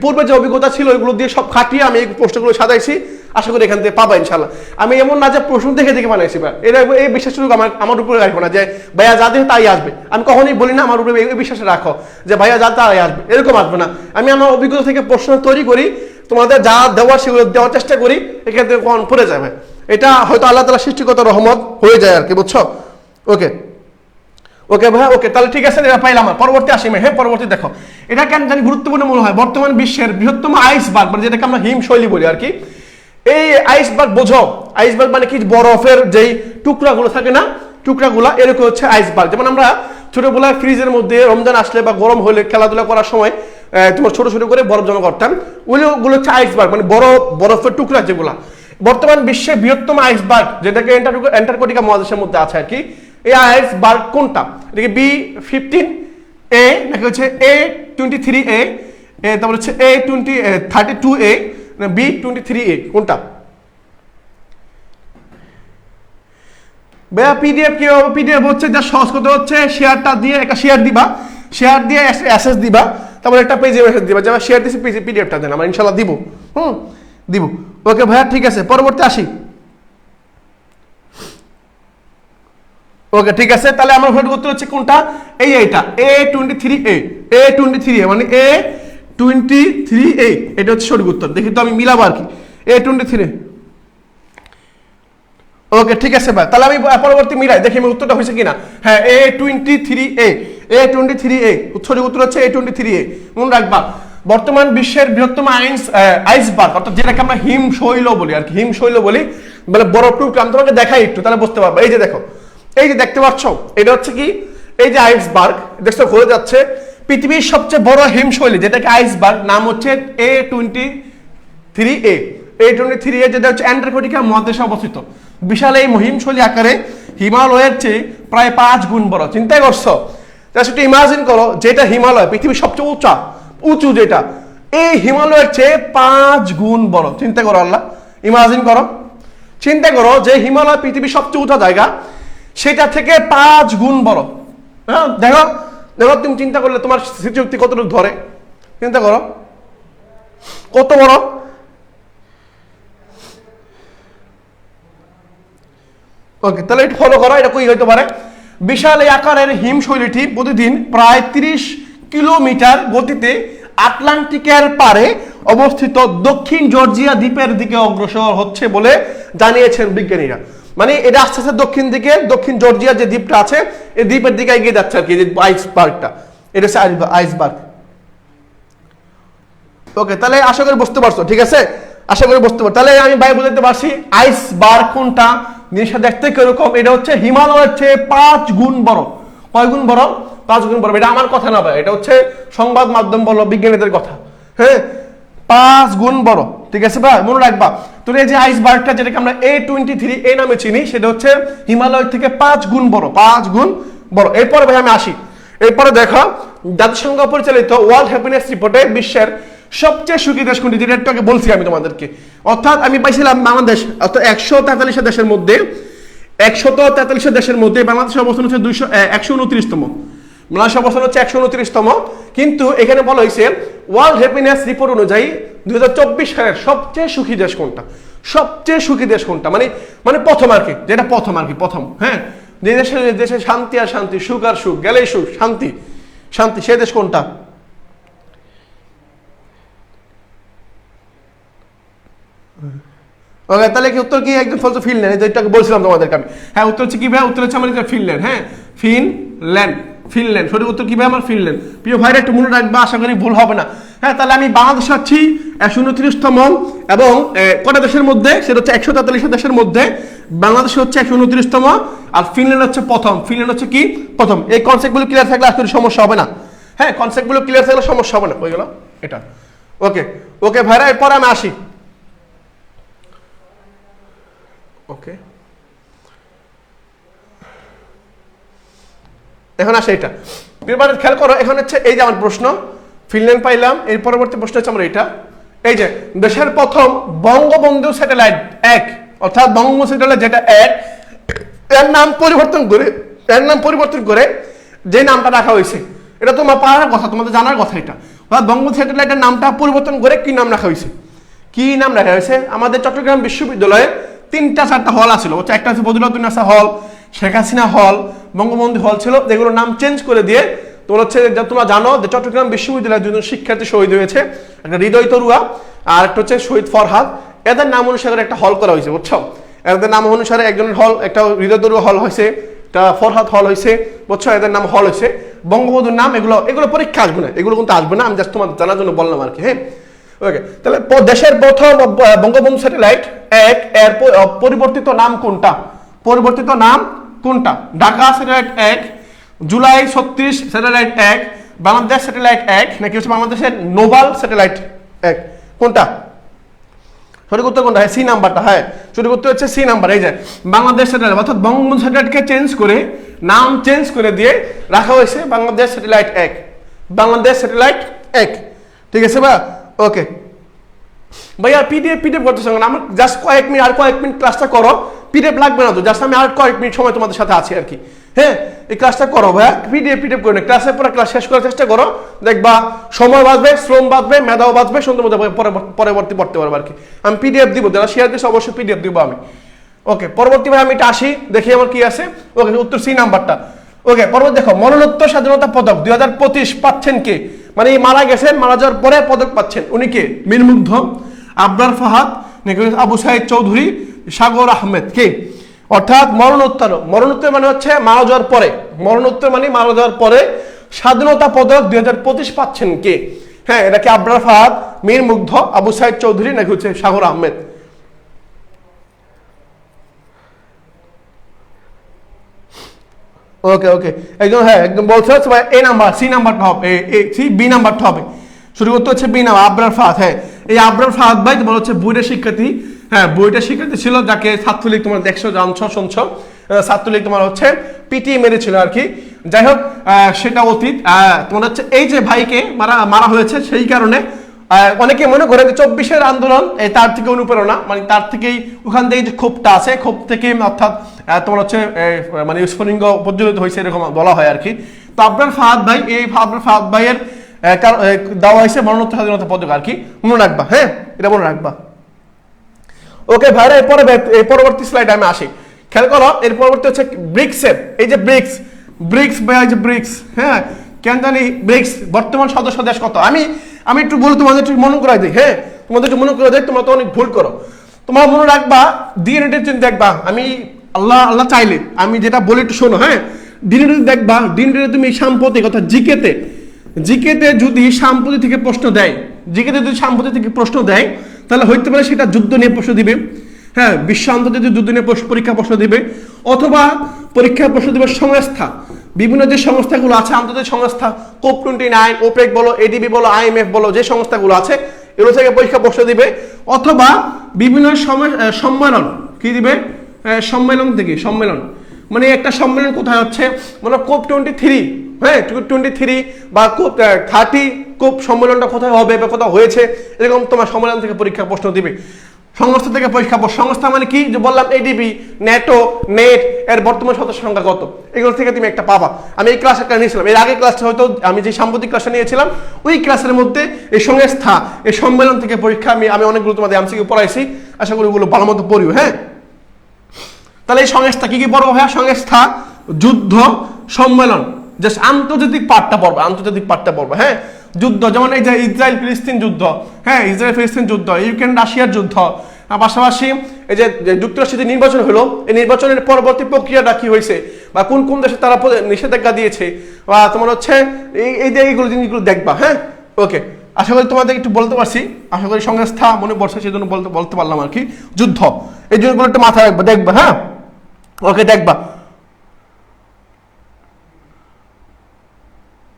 পূর্বে যে অভিজ্ঞতা ছিল এগুলো দিয়ে সব খাটিয়ে আমি এই প্রশ্নগুলো সাজাইছি। আশা করি এখান থেকে পাবা ইনশাল্লাহ। আমি এমন না যে প্রশ্ন দেখে বানাইছি ভাই, এটা এই বিশ্বাসটুকু আমার উপরে রাখবো না যে ভাইয়া যা দিয়ে তাই আসবে। আমি কখনোই বলি না আমার উপরে এই বিশ্বাসে রাখো যে ভাইয়া যা তাই আসবে, এরকম আসবে না। আমি আমার অভিজ্ঞতা থেকে প্রশ্ন তৈরি করি, তোমাদের যা দেওয়ার সেগুলো দেওয়ার চেষ্টা করি, এক্ষেত্রে কখন পড়ে যাবে। এটা হয়তো আল্লাহ তাআলা সৃষ্টিগত রহমত হয়ে যায় আর কি, বুঝছো। ওকে ভাই, ওকে তাহলে ঠিক আছে, এটা পাইলাম। পরবর্তী আসি। হ্যাঁ পরবর্তী দেখো, এটা কেন জানি গুরুত্বপূর্ণ মনে হয়। বর্তমান বিশ্বের বৃহত্তম আইসবার্গ, মানে যেটাকে আমরা হিমশৈলী বলি আর কি, এই আইসবার্গ বোঝো, আইসবার্গ মানে কি, বরফের যেই টুকরাগুলো থাকে না, টুকরাগুলা এরকম হচ্ছে আইসবার্গ। যেমন আমরা ছোটবেলায় ফ্রিজের মধ্যে রমজান আসলে বা গরম হলে খেলাধুলা করার সময় তোমার ছোট ছোট করে বরফ জমা করতাম, ওগুলো হচ্ছে আইসবার্গ, মানে বরফের টুকরা যেগুলা। বর্তমান বিশ্বের বৃহত্তম আইসবার্গ যেটাকে অ্যান্টার্কটিকা মহাদেশের মধ্যে আছে আর কি, এই আইসবার্গ কোনটা? এটাকে B15A নাকি হচ্ছে A23A, তারপর হচ্ছে A32A, B23A, কোনটা? পিডিএফ কি হবে? পিডিএফ হচ্ছে যা সহজ কথা হচ্ছে শেয়ারটা দিয়ে একটা শেয়ার দিবা, শেয়ার দিয়ে অ্যাসেস দিবা, তারপর একটা পেজে মেসেজ দিবা যে আমার শেয়ার দিছি, পিডিএফটা দেন, আমরা ইনশাআল্লাহ দিব। দিব। ওকে ভাইয়া ঠিক আছে, পরবর্তী আসি। ওকে ঠিক আছে, তাহলে আমার সঠিক উত্তর হচ্ছে কোনটা? এইটা A23A, মানে A23A, এটা হচ্ছে সঠিক উত্তর। দেখি তো আমি মিলাবো আর কি, A23। ওকে ঠিক আছে ভাই, তাহলে আমি পরবর্তী মিলাই দেখি আমি উত্তরটা হয়েছে কিনা। হ্যাঁ A23A, সঠিক উত্তর হচ্ছে A23A। মনে রাখবা, বর্তমান বিশ্বের বৃহত্তম আইসবার্গ, অর্থাৎ যেটাকে আমরা হিমশৈল বলি আর কি, হিমশৈল বলি, মানে বরফ টুকরা। আমি তোমাকে দেখাই একটু, তাহলে বুঝতে পারবো। এই যে দেখো, এই যে দেখতে পাচ্ছ, এটা হচ্ছে কি, এই যে আইসবার্গ দেখছো ঘুরে যাচ্ছে। পৃথিবীর সবচেয়ে বড় হিমশৈলী যেটাকে আইসবার্গ, নাম হচ্ছে A23A, যেটা হচ্ছে অ্যান্টার্কটিকা মহাদেশে অবস্থিত। বিশাল এই হিমশৈলী আকারে হিমালয়ের চেয়ে প্রায় 5 গুণ বড়। চিন্তা করছো? একটু ইমাজিন করো, যেটা হিমালয় পৃথিবীর সবচেয়ে উঁচু যেটা, এই হিমালয়ের চেয়ে 5 গুণ বড়। চিন্তা করো আল্লাহ, ইমাজিন করো, চিন্তা করো যে হিমালয় পৃথিবীর সবচেয়ে উঁচা জায়গা, সেটা থেকে 5 গুণ বড়। হ্যাঁ দেখো দেখো, তুমি চিন্তা করলে তোমার স্মৃতিশক্তি কতটুকু ধরে, চিন্তা করো কত বড়। ওকে তাহলে এটা ফলো করো, এটা কই হইতে পারে? বিশাল এই আকারের হিমশৈলীটি প্রতিদিন প্রায় 30 কিলোমিটার গতিতে আটলান্টিকের পারে অবস্থিত দক্ষিণ জর্জিয়া দ্বীপের দিকে অগ্রসর হচ্ছে বলে জানিয়েছেন বিজ্ঞানীরা। মানে এটা আস্তে আস্তে দক্ষিণ জর্জিয়া যে দ্বীপটা আছে, এই দ্বীপের দিকে এগিয়ে যাচ্ছে আর কি, আইসবার্গটা। এটা হচ্ছে আইসবার্গ। ওকে, তাহলে আশা করি বুঝতে পারছো, ঠিক আছে, আশা করি বুঝতে পারছো। তাহলে আমি ভাই বুঝতে পারছি আইসবার্গ কোনটা, জিনিসটা দেখতে কিরকম, এটা হচ্ছে হিমালয়ের চেয়ে 5 গুণ বড়। কয় গুণ বড়? 5 গুণ বড়। এটা আমার কথা না ভাই, এটা হচ্ছে সংবাদ মাধ্যম বলো, বিজ্ঞানীদের কথা। হ্যাঁ, 5 গুণ বড়, ঠিক আছে ভাই, মনে রাখবা। তো এই যে আইসবার্গটা, যেটাকে আমরা A23 নামে চিনি, সেটা হচ্ছে হিমালয় থেকে 5 গুণ বড়, 5 গুণ বড়। এরপরে ভাই আমি আসি, এরপরে দেখো জাতিসংঘ পরিচালিত ওয়ার্ল্ড হ্যাপিনেস রিপোর্টে বিশ্বের সবচেয়ে সুখী দেশ কোনটি, যেটা একটু আগে বলছি আমি তোমাদেরকে। অর্থাৎ আমি পাইছিলাম বাংলাদেশ, অর্থাৎ 143 দেশের মধ্যে, 143 দেশের মধ্যে বাংলাদেশের অবস্থান হচ্ছে 129তম। বাংলাদেশের অবস্থান হচ্ছে 129তম। কিন্তু এখানে বলা হয়েছে ওয়ার্ল্ড হ্যাপিনেস রিপোর্ট অনুযায়ী 2024 সালের সবচেয়ে সুখী দেশ কোনটা, সবচেয়ে সুখী দেশ কোনটা, মানে প্রথম আর কি, যেটা প্রথম আর কি, প্রথম। হ্যাঁ, যে দেশে শান্তি আর শান্তি, সুখ আর সুখ, গেলেই সুখ, শান্তি শান্তি, সে দেশ কোনটা? ওকে, তাহলে কি উত্তর কি একদম ফলস? ফিনল্যান্ড, যেটাকে বলছিলাম তোমাদেরকে আমি। হ্যাঁ, উত্তর হচ্ছে কি ভাই? উত্তর হচ্ছে আমাদের ফিনল্যান্ড। হ্যাঁ, ফিনল্যান্ড, ফিনল্যান্ড সঠিক উত্তর কি ভাই? আমার ফিনল্যান্ড। প্রিয় ভাইরা একটু মনে রাখবা, আশা করি ভুল হবে না। হ্যাঁ, তাহলে আমি বাংলাদেশ আছি 129তম, এবং কটা দেশের মধ্যে? সেটা হচ্ছে 143 দেশের মধ্যে বাংলাদেশ হচ্ছে 129তম, আর ফিনল্যান্ড হচ্ছে প্রথম। ফিনল্যান্ড হচ্ছে কি? প্রথম। এই কনসেপ্টগুলো ক্লিয়ার থাকলে আসলে সমস্যা হবে না। হ্যাঁ, কনসেপ্টগুলো ক্লিয়ার থাকলে সমস্যা হবে না। হয়ে গেল এটা। ওকে ওকে ভাইরা, এরপরে আমি আসি। ওকে, এখন আসে এটা। খেয়াল করো, এখন হচ্ছে এই যে আমার প্রশ্ন, ফিনল্যান্ড পাইলাম, এর পরবর্তী প্রশ্ন হচ্ছে আমার এটা। এই যে দেশের প্রথম বঙ্গবন্ধু স্যাটেলাইট 1, অর্থাৎ বঙ্গবন্ধু স্যাটেলাইট যেটা 1, এর নাম পরিবর্তন করে যে নামটা রাখা হয়েছে, এটা তোমার পারার কথা, তোমাদের জানার কথা। এটা অর্থাৎ বঙ্গবন্ধু স্যাটেলাইটের নামটা পরিবর্তন করে কি নাম রাখা হয়েছে? কি নাম রাখা হয়েছে? আমাদের চট্টগ্রাম বিশ্ববিদ্যালয়ে 3-4টা হল আছিল। একটা হচ্ছে বদরুদ্দোজা হল, শেখ হাসিনা হল, বঙ্গবন্ধু হল ছিল, যেগুলোর নাম চেঞ্জ করে দিয়ে তোমার হচ্ছে, তোমরা জানো যে চট্টগ্রাম বিশ্ববিদ্যালয়ের 2জন শিক্ষার্থী শহীদ হয়েছে, একটা হৃদয় তরুয়া আর একটা হচ্ছে শহীদ ফরহাদ। এদের নাম অনুসারে একটা হল করা হয়েছে, বুঝছো? এদের নাম অনুসারে একজনের হল, একটা হৃদয় তরুয়া হল হয়েছে, একটা ফরহাদ হল হয়েছে, বুঝছো? এদের নাম হল হয়েছে। বঙ্গবন্ধুর নাম, এগুলো পরীক্ষা আসবে না, এগুলো কিন্তু আসবে না, আমি জাস্ট তোমার জানার জন্য বললাম আর কি। হ্যাঁ, ওকে, তাহলে দেশের প্রথম বঙ্গবন্ধু স্যাটেলাইট 1 এর পরিবর্তিত নাম কোনটা? পরিবর্তিত নাম কোনটা? Dhaka satellite 1, July 36 satellite 1, Bangladesh satellite 1, নাকি হচ্ছে বাংলাদেশের নোবাল স্যাটেলাইট 1? কোনটা সঠিক উত্তর? কোনটা? হ্যাঁ, সি নাম্বারটা। হ্যাঁ, সঠিক উত্তর হচ্ছে সি নাম্বার। এই যে বাংলাদেশ স্যাটেলাইট, অর্থাৎ বঙ্গবন্ধু স্যাটেলাইটকে চেঞ্জ করে, নাম চেঞ্জ করে দিয়ে রাখা হয়েছে বাংলাদেশ স্যাটেলাইট 1, বাংলাদেশ স্যাটেলাইট 1, ঠিক আছে ভাই? ওকে ভাইয়া, পিডিএফ করতেছ না, আমার জাস্ট কয়েক মিনিট ক্লাসটা করো, পিডিএফ লাগবে না তো, জাস্ট আমি আর কয়েক মিনিট সময় তোমাদের সাথে আছি আর কি। হ্যাঁ, এই ক্লাসটা করো ভাইয়া, পিডিএফ করে না, ক্লাসের পরে ক্লাস শেষ করার চেষ্টা করো, দেখবা সময় বাঁচবে, শ্রম বাঁচবে, মেধাও বাঁচবে, সুন্দর মতো পরবর্তী পড়তে পারবো আর কি। আমি পিডিএফ দিব, যারা শেয়ার দিচ্ছে অবশ্যই পিডিএফ দিব আমি। ওকে, পরবর্তী ভাই আমি এটা আসি, দেখি আমার কি আছে। ওকে, উত্তর সি নাম্বারটা। ওকে, পরবর্তী দেখো, মরণোত্তর স্বাধীনতা পদক 2025 পাচ্ছেন কে? মানে মারা গেছেন, মারা যাওয়ার পরে পদক পাচ্ছেন, উনি কে? মীর মুগ্ধ, আবরার ফাহাদ, নাকি আবু সাইদ চৌধুরী, সাগর আহমেদ, কে? অর্থাৎ মরণোত্তর মানে হচ্ছে মারা যাওয়ার পরে, মরণোত্তর মানে মারা যাওয়ার পরে স্বাধীনতা পদক 2025 পাচ্ছেন কে? হ্যাঁ, এটা কি আবরার ফাহাদ, মীর মুগ্ধ, আবু সাইদ চৌধুরী, নাকি হচ্ছে সাগর আহমেদ? ওকে, একদম, হ্যাঁ একদম বলছে হচ্ছে এ নাম্বার, সি নাম্বারটা হবে, বি নাম্বারটা হবে। সঠিক উত্তর হচ্ছে বি নাম্বার, আবরার ফাহাদ। হ্যাঁ, এই আবরার ফাহাদ ভাই তোমার হচ্ছে বুয়েটের শিক্ষার্থী। হ্যাঁ, বুয়েটের শিক্ষার্থী ছিল, যাকে ছাত্রলীগ তোমার দেখছো, জানছো, শুনছো, ছাত্রলীগ তোমার হচ্ছে পিটিয়ে মেরেছিল আর কি। যাই হোক, সেটা অতীত। তোমার হচ্ছে এই যে ভাইকে মারা হয়েছে, সেই কারণে অনেকে মনে করে যে 24-এর আন্দোলন তার থেকে অনুপ্রেরণা, মানে তার থেকেই, ওখান থেকে যে ক্ষোভটা আছে, ক্ষোভ থেকে অর্থাৎ তোমার হচ্ছে মানে স্ফুলিঙ্গ প্রজ্বলিত হয়েছে, এরকম বলা হয় আর কি। তো আবরার ফাহাদ ভাই, এই আবরার ফাহাদ ভাইয়ের দেওয়া হয়েছে মরণোত্তর স্বাধীনতা পদক আর কি, মনে রাখবা। হ্যাঁ, এটা মনে রাখবা। ওকে ভাইরা, এই পরবর্তী স্লাইডে আমি আসি। খেয়াল করো, এর পরবর্তী হচ্ছে ব্রিক্সের, এই যে ব্রিক্স ভাই, যে ব্রিক্স, হ্যাঁ কেন জানি ব্রিক্স বর্তমান সদস্য দেশ কত? আমি একটু বলি, তোমাদের একটু মনে করাই দিই। হ্যাঁ, তোমাদের একটু মনে করে দেয়, তোমরা তো অনেক ভুল করো। তোমার মনে রাখবা, ডিএনএ দেখবা, আমি আল্লাহ চাইলে আমি যেটা বলি একটু শোনো। হ্যাঁ, ডিএনএ দেখবা, ডিএনএ তুমি সাম্প্রতিক অর্থাৎ জিকেতে জিকেতে যদি সাম্প্রতিক থেকে প্রশ্ন দেয়, জিকেতে যদি সাম্প্রতিক থেকে প্রশ্ন দেয়, তাহলে হইতে পারে সেটা যুদ্ধ নিয়ে প্রশ্ন দিবে, হ্যাঁ, বিশ্ব আন্তর্জাতিক যুদ্ধ নিয়ে পরীক্ষা প্রশ্ন দিবে, অথবা পরীক্ষা প্রশ্ন দিবে সংস্থা, বিভিন্ন যে সংস্থাগুলো আছে আন্তর্জাতিক সংস্থা, COP29, ওপেক বলো, এডিবি বলো, IMF বলো, যে সংস্থাগুলো আছে এগুলো থেকে পরীক্ষা প্রশ্ন দিবে, অথবা বিভিন্ন সম্মেলন কি দিবে, সম্মেলন থেকে, সম্মেলন মানে একটা সম্মেলন কোথায় হচ্ছে, মানে COP23, হ্যাঁ 23 বা COP30, COP সম্মেলনটা কোথায় হবে বা কোথাও হয়েছে, এরকম তোমার সম্মেলন থেকে পরীক্ষা প্রশ্ন দিবে। সংস্থা থেকে পরীক্ষা, সংস্থা মানে কি, যে বললাম এডিবি, ন্যাটো, নেট, এর বর্তমান সদস্য সংখ্যা কত, এগুলো থেকে তুমি একটা পাবা। আমি এই ক্লাস একটা নিয়েছিলাম, এর আগে ক্লাসটা হয়তো আমি যে সাম্প্রতিক ক্লাসটা নিয়েছিলাম ওই ক্লাসের মধ্যে এই সংস্থা, এই সম্মেলন থেকে পরীক্ষা আমি অনেকগুলো তোমাদের এমসিকিউ পড়াইছি, আশা করি ওগুলো ভালো মতো পড়িও। হ্যাঁ, তাহলে এই সংস্থা কি কি পড়বো ভাইয়া, সংস্থা, যুদ্ধ, সম্মেলন, জাস্ট আন্তর্জাতিক পার্টটা পড়বে, আন্তর্জাতিক পার্টটা পড়বে। হ্যাঁ, যুদ্ধ যেমন এই যে ইসরায়েল ফিলিস্তিন যুদ্ধ, হ্যাঁ ইসরায়েল ফিলিস্তিন যুদ্ধ, ইউক্রেন রাশিয়ার যুদ্ধ, পাশাপাশি এই যে যুক্তরাষ্ট্রে যে নির্বাচন হলো, এই নির্বাচনের পরবর্তী প্রক্রিয়াটা কি হয়েছে, বা কোন কোন দেশে তারা নিষেধাজ্ঞা দিয়েছে, বা তোমার হচ্ছে এই যে এইগুলো জিনিসগুলো দেখবা। হ্যাঁ, ওকে, আশা করি তোমাদের একটু বলতে পারছি, আশা করি সংস্থা মনে পড়ছে, সেই জন্য বলতে পারলাম আর কি। যুদ্ধ, এই জিনিসগুলো একটু মাথায় রাখবা, দেখবা। হ্যাঁ, ওকে, দেখবা।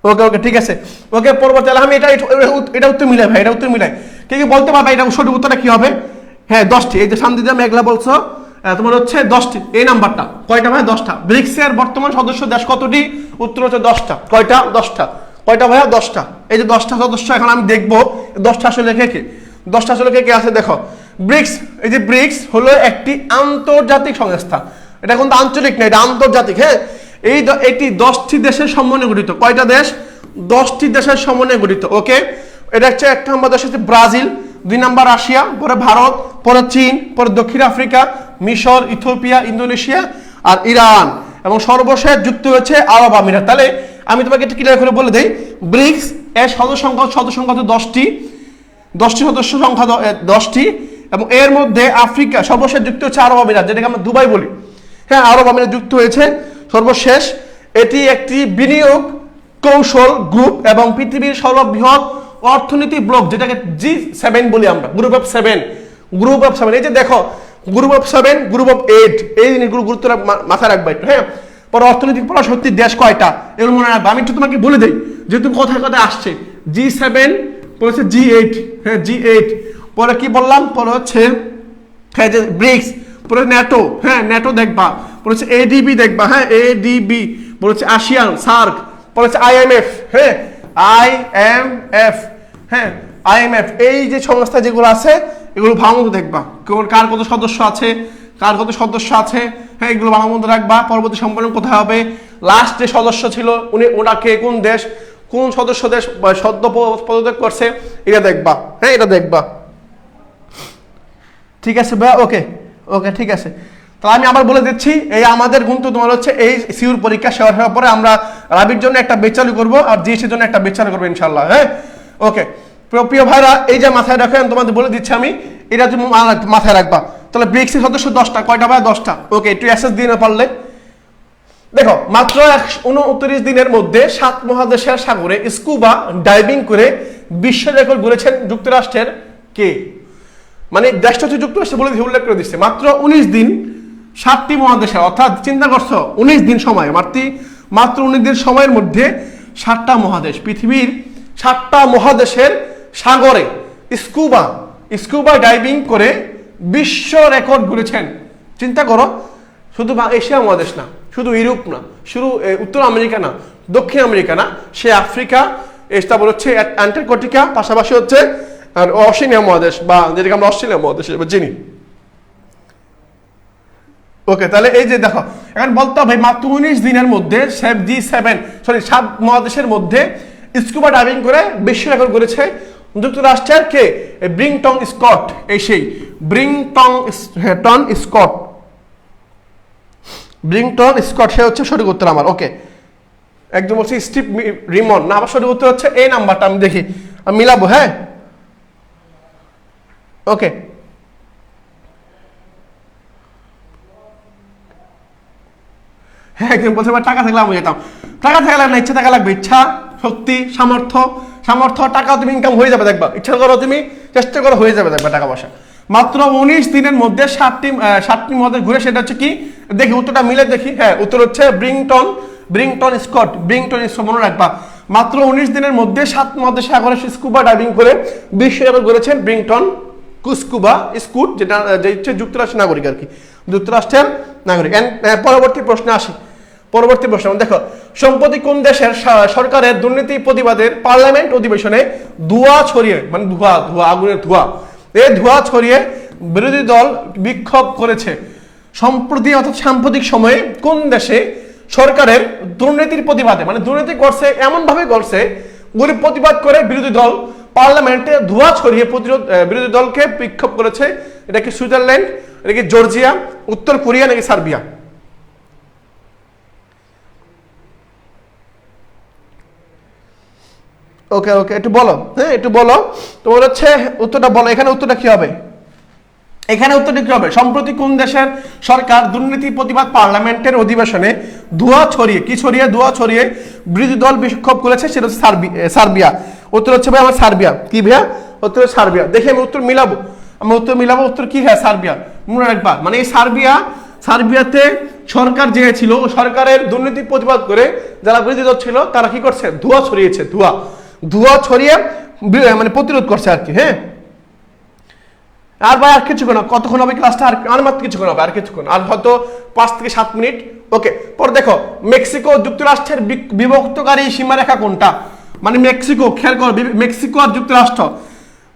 ওকে ওকে, ঠিক আছে, ওকে, পরবর্তী আমি এটা উত্তর মিলাই ভাই, এটা উত্তর মিলাই, কে কি বলতে পারবে এটা সঠিক উত্তরটা কি হবে? হ্যাঁ 10টি, এই যে শান্তিদা মেঘলা বলছো তোমার হচ্ছে 10টি, এই নাম্বারটা কয়টা ভাই? 10টা। ব্রিক্সের বর্তমান সদস্য দেশ কতটি? উত্তর হচ্ছে 10টা। কয়টা? 10টা। কয়টা ভাইয়া? 10টা। এই যে 10টা সদস্য, এখন আমি দেখবো 10টা আসলে কে কে, 10টা আসলে কে কে আছে দেখো। ব্রিক্স, এই যে ব্রিক্স হলো একটি আন্তর্জাতিক সংস্থা, এটা কিন্তু আঞ্চলিক না, এটা আন্তর্জাতিক। হ্যাঁ, এটি 10টি দেশের সমন্বয়ে গঠিত। কয়টা দেশ? 10টি দেশের সমন্বয়ে গঠিত। ওকে, এটা হচ্ছে 1 নম্বর দেশ হচ্ছে ব্রাজিল, 2 নম্বর রাশিয়া, পরে ভারত, পরে চীন, পরে দক্ষিণ আফ্রিকা, মিশর, ইথিওপিয়া, ইন্দোনেশিয়া আর ইরান, এবং সর্বশেষ যুক্ত হয়েছে আরব আমিরাত। তাহলে আমি তোমাকে একটু ক্লিয়ার করে বলে দেই, ব্রিক্স এর সদস্য সংখ্যা হচ্ছে 10টি, 10টি সদস্য সংখ্যা 10টি, এবং এর মধ্যে আফ্রিকা সর্বশেষ যুক্ত হচ্ছে আরব আমিরাত, যেটাকে আমরা দুবাই বলি। হ্যাঁ, আরব আমিরাত যুক্ত হয়েছে সর্বশেষ। এটি একটি বিনিয়োগ কৌশল গ্রুপ এবং পৃথিবীর সর্ববৃহৎ অর্থনীতি ব্লক, যেটাকে G7 বলি আমরা, গ্রুপ অফ 7, গ্রুপ অফ 7। এই যে দেখো, গ্রুপ অফ 7, গ্রুপ অফ 8, এই জিনিসগুলো গুরুত্ব মাথায় রাখবা একটু। হ্যাঁ, পরে অর্থনৈতিক পরাশক্তির দেশ কয়টা, এগুলো মনে রাখবা। আমি একটু তোমাকে বলে দিই, যেহেতু কথায় কথায় আসছে, G7 পরে হচ্ছে G8, হ্যাঁ G8, পরে কি বললাম, পরে হচ্ছে হ্যাঁ যে ব্রিক্স, পরে ন্যাটো, হ্যাঁ ন্যাটো দেখবা, পরে হচ্ছে ADB দেখবা, হ্যাঁ ADB, পরে হচ্ছে আসিয়ান, সার্ক, পরে হচ্ছে IMF, হ্যাঁ IMF, হ্যাঁ IMF। এই যে সংস্থা যেগুলো আছে এগুলো ভালো মতো দেখবা, কার কত সদস্য আছে, কার কত সদস্য আছে, হ্যাঁ এগুলো ভালো মতো রাখবা। পরবর্তী সম্মেলন কোথায় হবে, লাস্ট যে সদস্য ছিল ওনাকে কোন দেশ, কোন সদস্য দেশ সদ্য পদত্যাগ করছে, এটা দেখবা। হ্যাঁ, এটা দেখবা, ঠিক আছে ভাইয়া? ওকে ওকে, ঠিক আছে। তাহলে আমি আবার বলে দিচ্ছি, এই আমাদের কিন্তু তোমার হচ্ছে এই সিউর পরীক্ষা শেষ হওয়ার পরে আমরা রাবির জন্য একটা বেচ চালু করবো আর জিএসের জন্য একটা বেচ চালু করবো ইনশাল্লাহ। হ্যাঁ, ওকে প্রিয় ভাইরা, এই যে মাথায় রাখেন, তোমাদের বলে দিচ্ছি আমি, এটা তুমি মাথায় রাখবা। তাহলে ব্রিক্সের সদস্য 10টা, কয়টা ভাই? 10টা। ওকে, একটু অ্যাসেস দিয়ে না পারলে দেখো, মাত্র 29 দিনের মধ্যে 7 মহাদেশের সাগরে স্কুবা ডাইভিং করে বিশ্ব রেকর্ড গড়েছেন যুক্তরাষ্ট্রের কে? মানে দেশটা হচ্ছে যুক্তরাষ্ট্র বলে উল্লেখ করে দিচ্ছে, মাত্র 19 দিন 7টি মহাদেশে, অর্থাৎ চিন্তা করছো 19 দিন সময়, মাত্র 19 দিন সময়ের মধ্যে 7টা মহাদেশ, পৃথিবীর 7টা মহাদেশের সাগরে স্কুবা ডাইভিং করে বিশ্ব রেকর্ড গড়েছেন। চিন্তা করো, শুধু এশিয়া মহাদেশ না, শুধু ইউরোপ না, শুধু উত্তর আমেরিকা না, দক্ষিণ আমেরিকা না, সে আফ্রিকা, তারপর হচ্ছে অ্যান্টার্কটিকা, পাশাপাশি হচ্ছে আর অস্ট্রেলিয়া মহাদেশ, বা যেটাকে আমরা অস্ট্রেলিয়া মহাদেশ চিনি। ওকে, তাহলে এই যে দেখো, এখন বলতে হবে মাত্র 19 দিনের মধ্যে G7 7 মহাদেশের মধ্যে স্কুবা ডাইভিং করে বিশ্ব রেকর্ড করেছে যুক্তরাষ্ট্রের কে? ব্রিংটন স্কট, এই সেই ব্রিংটন স্কট, সে হচ্ছে সঠিক উত্তর আমার। ওকে, একদম হচ্ছে স্টিভ রিমন না, আমার সঠিক উত্তর হচ্ছে এই নাম্বারটা, আমি দেখি আমি মিলাবো। হ্যাঁ, ওকে, হ্যাঁ একদম বলছে টাকা থাকলে আমি যেতাম, টাকা থাকলে না, ইচ্ছা থাকা লাগবে, ইচ্ছা শক্তি, সামর্থ্য টাকা তুমি ইনকাম হয়ে যাবে, দেখবা ইচ্ছা করো তুমি, চেষ্টা করো, হয়ে যাবে দেখবা টাকা পয়সা। মাত্র 19 দিনের মধ্যে 7টি মহাদেশ ঘুরে, সেটা হচ্ছে কি দেখি উত্তরটা মিলে দেখি। হ্যাঁ, উত্তর হচ্ছে ব্রিংটন স্কট, মনে রাখবা। মাত্র 19 দিনের মধ্যে 7 মহাদেশ সাগরে স্কুবা ডাইভিং করে বিশ্ব রেকর্ড করেছেন ব্রিংটন স্কুট, যেটা হচ্ছে যুক্তরাষ্ট্রের নাগরিক আর কি, যুক্তরাষ্ট্রের নাগরিক। পরবর্তী প্রশ্নে আসি। পরবর্তী প্রশ্ন দেখো, সম্প্রতি কোন দেশের সরকারের দুর্নীতি প্রতিবাদের পার্লামেন্ট অধিবেশনে ধোঁয়া ছড়িয়ে, মানে আগুনের ধোঁয়া ছড়িয়ে বিরোধী দল বিক্ষোভ করেছে? সম্প্রতি অর্থাৎ সাম্প্রতিক সময়ে কোন দেশে সরকারের দুর্নীতির প্রতিবাদে, মানে দুর্নীতি করছে এমন ভাবে করছে, ওগুলি প্রতিবাদ করে বিরোধী দল পার্লামেন্টে ধোঁয়া ছড়িয়ে বিরোধী দলকে বিক্ষোভ করেছে? এটা কি সুইজারল্যান্ড, এটা কি জর্জিয়া, উত্তর কোরিয়া নাকি সার্বিয়া? ওকে একটু বলো, হ্যাঁ একটু বলো, তোমার হচ্ছে উত্তরটা বলো। এখানে উত্তরটা কি হবে? সম্প্রতি কোন দেশের সরকার দুর্নীতি প্রতিবাদ পার্লামেন্টের অধিবেশনে ধোঁয়া ছড়িয়ে বিরোধী দল বিক্ষোভ করেছে? সেটা হচ্ছে সার্বিয়া। উত্তর হচ্ছে ভাই আমার সার্বিয়া। কি ভাইয়া? উত্তর সার্বিয়া। দেখি আমি উত্তর মিলাবো, উত্তর কি? হ্যাঁ সার্বিয়া। মনে রাখবা, মানে এই সার্বিয়াতে সরকার যে ছিল, সরকারের দুর্নীতি প্রতিবাদ করে যারা বিরোধী দল ছিল তারা কি করছে? ধোঁয়া ছড়িয়েছে, ধোঁয়া ছড়িয়ে মানে প্রতিরোধ করছে আর কি। হ্যাঁ, আর ভাই আর কিছুক্ষণ, কতক্ষণ হবে ক্লাসটা? আর মাত্র কিছুক্ষণ হবে, আর কিছুক্ষণ, আর হয়তো 5 থেকে 7 মিনিট। ওকে, পর দেখো, মেক্সিকো যুক্তরাষ্ট্রের বিভক্তকারী সীমারেখা কোনটা? মানে মেক্সিকো, খেয়াল করো, মেক্সিকো আর যুক্তরাষ্ট্র,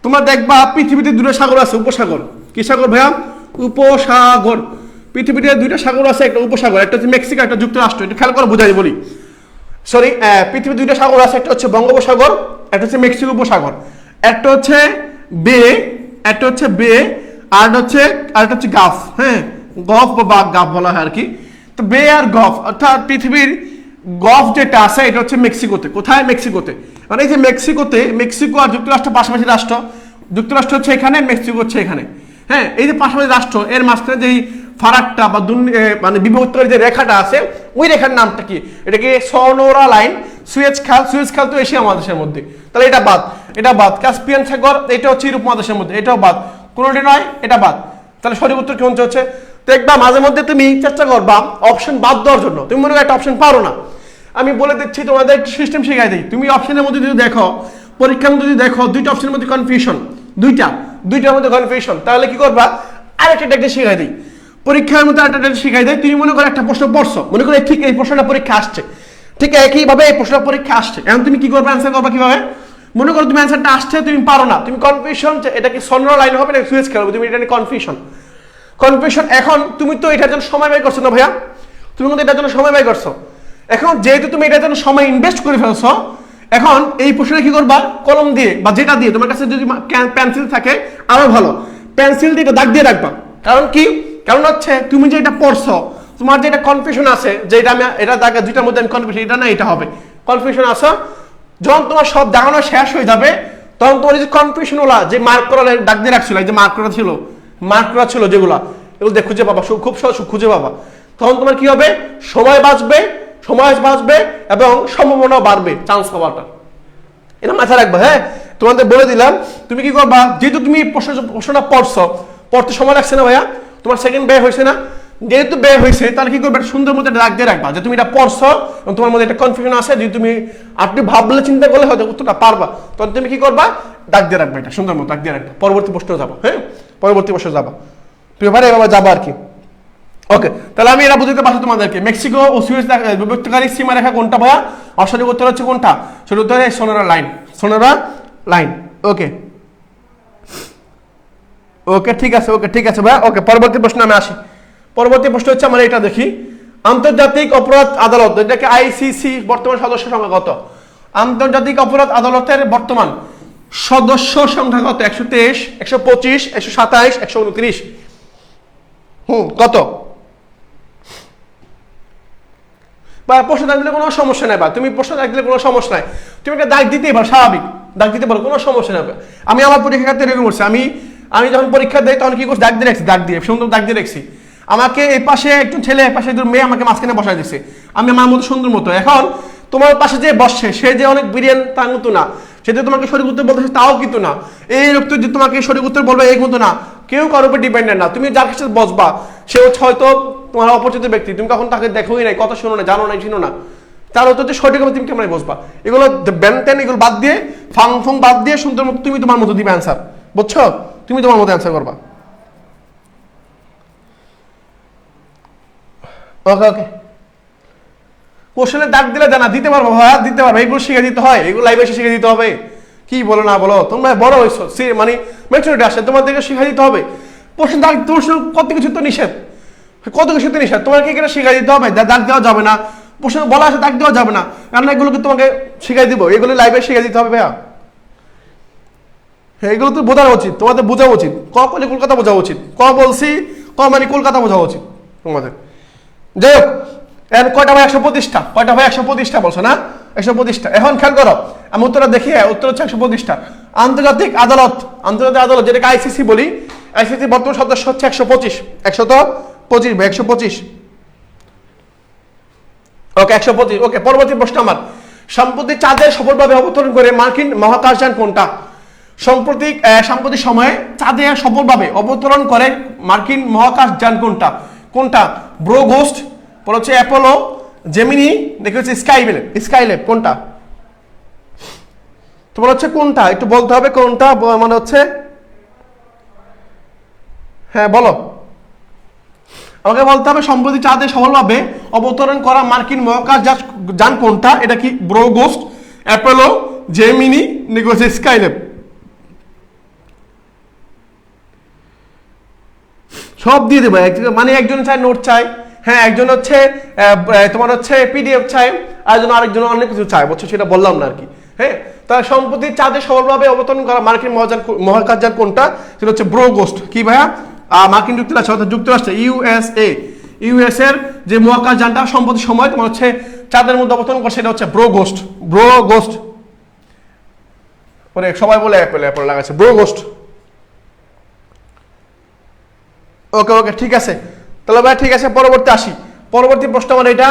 তোমরা দেখবা পৃথিবীতে 2টা সাগর আছে, উপসাগর। কি সাগর ভাইয়া? উপসাগর। পৃথিবীতে 2টা সাগর আছে, একটা উপসাগর, একটা হচ্ছে মেক্সিকো, একটা যুক্তরাষ্ট্র। একটু খেয়াল করো, বুঝাই বলি। পৃথিবীতে 2টা সাগর আছে, একটা হচ্ছে বঙ্গোপসাগর, একটা হচ্ছে মেক্সিকো উপসাগর। একটা হচ্ছে বে, আর হচ্ছে গাফ। হ্যাঁ, গফ বা গাফ বলা হয় আর কি। তো বে আর গফ, অর্থাৎ পৃথিবীর গফ যেটা আছে এটা হচ্ছে মেক্সিকোতে। কোথায়? মেক্সিকোতে। মানে এই যে মেক্সিকো আর যুক্তরাষ্ট্র পাশাপাশি রাষ্ট্র, যুক্তরাষ্ট্র হচ্ছে এখানে, মেক্সিকো হচ্ছে এখানে। হ্যাঁ, এই যে পাশাপাশি রাষ্ট্র, এর মাঝখানে যে ফারাকটা বা মানে বিভক্তকারী যে রেখাটা আছে, ওই রেখার নামটা কি? এটা কি সনোরা লাইন? সুয়েজ খাল তো এশিয়া মহাদেশের মধ্যে, তাহলে এটা বাদ। কাস্পিয়ান সাগর, এটা হচ্ছে ইউরোপ মহাদেশের মধ্যে, এটাও বাদ। কোনোটি নয়, এটা বাদ। তাহলে সঠিক উত্তর কি হচ্ছে? তো একবার মাঝে মধ্যে তুমি চেষ্টা করবা অপশন বাদ দেওয়ার জন্য। তুমি মনে করো একটা অপশন পারো না, আমি বলে দিচ্ছি, তোমাদের সিস্টেম শিখাই দিই। তুমি অপশনের মধ্যে যদি দেখো, পরীক্ষার মধ্যে যদি দেখো 2টা অপশনের মধ্যে কনফিউশন, দুইটার মধ্যে কনফিউশন, তাহলে কি করবা? আরেকটা টেকনিক শিখাই দিই। পরীক্ষার মধ্যে আরেকটা টেকনিক শিখাই দেয়। তুমি মনে করো একটা প্রশ্ন পড়ছো, মনে করো ঠিক এই প্রশ্নটা পরীক্ষা আসছে, ঠিক একইভাবে এই প্রশ্নটা পরীক্ষা আসছে, এখন তুমি কি করবে? অ্যান্সার করবা কিভাবে? মনে করো তুমি অ্যান্সারটা আসছে, তুমি পারো না, তুমি কনফিউশন, এটা কি সনরা লাইন হবে না সুয়েজ খাল হবে, তুমি এটা নিয়ে কনফিউশন। এখন তুমি তো এটার জন্য সময় ব্যয় করছো না ভাইয়া, তুমি কিন্তু এটার জন্য সময় ব্যয় করছো। এখন যেহেতু তুমি এটার জন্য সময় ইনভেস্ট করে ফেলছো, এখন এই প্রশ্নটা কি করবা? কলম দিয়ে বা যেটা দিয়ে, তোমার কাছে যদি পেন্সিল থাকে আরো ভালো, পেন্সিল দিয়ে এটা দাগ দিয়ে রাখবা। কারণ কি? কারণ হচ্ছে তুমি যে এটা পড়ছো, তোমার যেটা কনফিউশন আছে, যে এটা দাগে 2টার মধ্যে আমি কনফিউশন, এটা না এটা হবে, কনফিউশন আছে। যখন তোমার সব দাগানো শেষ হয়ে যাবে, তখন তোমার যে কনফিউশন ওলা যে মার্ক করা দাগ দিয়ে রাখছিল, যে মার্ক করা ছিল যেগুলা, এগুলো দিয়ে খুঁজে পাবা, খুব সহজ খুঁজে পাবা। তখন তোমার কি হবে? সময় বাঁচবে এবং সম্ভাবনাও বাড়বে, চান্স পাওয়াটা। এটা মাথায় রাখবা। হ্যাঁ, তোমাদের বলে দিলাম। তুমি কি করবা? যেহেতু তুমি প্রশ্নটা পড়তে সময় লাগছে না ভাইয়া, তোমার সেকেন্ড ব্যয় হয়েছে না, যেহেতু ব্যয় হয়েছে, তাহলে কি করবে? সুন্দর মতো দাগ দিয়ে রাখবা যে তুমি এটা পড়ছো এবং তোমার মধ্যে একটা কনফিউশন আছে, যদি তুমি আপনি ভাবলে চিন্তা করলে হয়তো উত্তরটা পারবা, তখন তুমি কি করবা? দাগ দিয়ে রাখবা, এটা সুন্দর মতো দাগ দিয়ে রাখবা। পরবর্তী প্রশ্নে যাবো। হ্যাঁ, পরবর্তী প্রশ্নে যাবা, পেপারে এবার যাবো আর কি। ওকে, তাহলে আমি এটা বুঝতে পারছি তোমাদেরকে। মেক্সিকো ও সুয়েজ বিভক্তকারী সীমারেখা কোনটা ভাইয়া? সঠিক উত্তর হচ্ছে কোনটা? সঠিক উত্তর সোনারা লাইন। ওকে ঠিক আছে ভাইয়া। ওকে, পরবর্তী প্রশ্ন আমি আসি। পরবর্তী প্রশ্ন হচ্ছে আমরা এটা দেখি, আন্তর্জাতিক অপরাধ আদালত, এটাকে আইসিসি বর্তমান সদস্য সংখ্যা কত? আন্তর্জাতিক অপরাধ আদালতের বর্তমান সদস্য সংখ্যা কত? 123, 125, 127, 129। কত? বা প্রশ্ন দাগ দিলে কোনো সমস্যা নাই, বা তুমি প্রশ্ন দাগ দিলে কোনো সমস্যা নাই, তুমি একটা দাগ দিতেই পারো, স্বাভাবিক দাগ দিতে পারো, কোনো সমস্যা নেই। আমি আমার পরীক্ষাতে এরকম করছি, আমি যখন পরীক্ষা দেই তখন কি করছি? দাগ দিয়ে সুন্দর দাগ দিয়ে রাখছি। আমাকে এই পাশে একটু ছেলে, এই পাশে একটু মেয়ে, আমাকে মাঝখানে বসাই দিচ্ছে, আমি আমার মতো সুন্দর মতো। এখন তোমার পাশে যে বসছে সে যে অনেক বিরিয়ান তা কিন্তু না, সে যে তোমাকে সঠিক উত্তর বলতেছে তাও কিন্তু না, এই লোক যে তোমাকে সঠিক উত্তর বলবে এই কিন্তু না, কেউ কারোর উপর ডিপেন্ডেন্ট না। তুমি যার কাছে বসবা সে হচ্ছে হয়তো তোমার অপরিচিত ব্যক্তি, তুমি কখন তাকে দেখোই নাই, কথা শোনো না, জানো না, চিনো না, তার উত্তর যে সঠিক হবে তুমি কেমন বসবা? এগুলো ব্যানটেন এগুলো বাদ দিয়ে, ফাং ফুং বাদ দিয়ে সুন্দর মতো তুমি তোমার মতো দিবে অ্যান্সার, বুঝছো? তুমি তোমার মতো অ্যান্সার করবা। ওকে ওকে, কোশ্চেনে দাগ দিলে জানা দিতে পারবো, হ্যাঁ দিতে পারবো, এগুলো শিখে দিতে হয়, এগুলো লাইভে এসে শিখে দিতে হবে। কি বলো না বলো, তোমরা বড় হয়েছো, মানে ম্যাচুরিটি আসে, তোমাদেরকে শিখে দিতে হবে। প্রশ্ন দাগ, প্রশ্ন কত কিছু তো নিষেধ, কত কিছু তো নিষেধ, তোমাকে এখানে শিখাই দিতে হবে, দাগ দেওয়া যাবে না, প্রশ্ন বলা আছে দাগ দেওয়া যাবে না, কারণ এগুলোকে তোমাকে শিখাই দিব, এগুলো লাইভে শিখে দিতে হবে ভাইয়া। হ্যাঁ এগুলো তো বোঝা উচিত, তোমাদের বোঝা উচিত, ক বলে কলকাতা বোঝা উচিত, ক বলছি ক মানে কলকাতা বোঝা উচিত তোমাদের। যাই হোক, এর কয়টা ভাই 125টা, কয়টা ভাই 125টা বলছো না, 125টা। এখন খেয়াল করো, আমি উত্তরটা দেখি, উত্তর হচ্ছে 125টা। আন্তর্জাতিক আদালত, আন্তর্জাতিক আদালত যেটাকে আইসিসি বলি, আইসিসি বর্তমান সদস্য হচ্ছে 125, 125 ভাই 125। ওকে 125, ওকে পরবর্তী প্রশ্ন আমার, সম্প্রতি চাঁদে সফলভাবে অবতরণ করে মার্কিন মহাকাশযান কোনটা? সাম্প্রতিক সময়ে চাঁদে সফলভাবে অবতরণ করে মার্কিন মহাকাশযান কোনটা? কোনটা? ব্রোগোস্ট, পরে হচ্ছে অ্যাপোলো, জেমিনি, দেখে হচ্ছে স্কাইলেব, কোনটা? তোমার হচ্ছে কোনটা একটু বলতে হবে, কোনটা মানে হচ্ছে, হ্যাঁ বলো, আমাকে বলতে হবে সম্প্রতি চাঁদে সফলভাবে অবতরণ করা মার্কিন মহাকাশযান কোনটা? এটা কি ব্রোগোস্ট, অ্যাপোলো, জেমিনি, দেখে হচ্ছে স্কাইলেব। সব দিয়ে দেবো, মানে একজন চায় নোট চায়, হ্যাঁ একজন হচ্ছে তোমার হচ্ছে পিডিএফ চায়, আরেকজন অনেক কিছু চায়, বুঝছো? সেটা বললাম না আর কি। হ্যাঁ, তার সম্প্রতি চাঁদে সফলভাবে অবতরণ করা মার্কিন মহাকাশযান কোনটা? সেটা হচ্ছে ব্রোগোস্ট। কি ভাইয়া? মার্কিন যুক্তরাষ্ট্র অর্থাৎ যুক্তরাষ্ট্রে ইউএস এর যে মহাকাশযানটা সম্প্রতি সময় তোমার হচ্ছে চাঁদের মধ্যে অবতরণ করে সেটা হচ্ছে ব্রোগোস্ট। পরে সবাই বলে অ্যাপল লাগাচ্ছে, ব্রোগোস্ট। ওকে ওকে ঠিক আছে, তাহলে ভাই ঠিক আছে, পরবর্তী আসি। পরবর্তী প্রশ্ন আমার এটা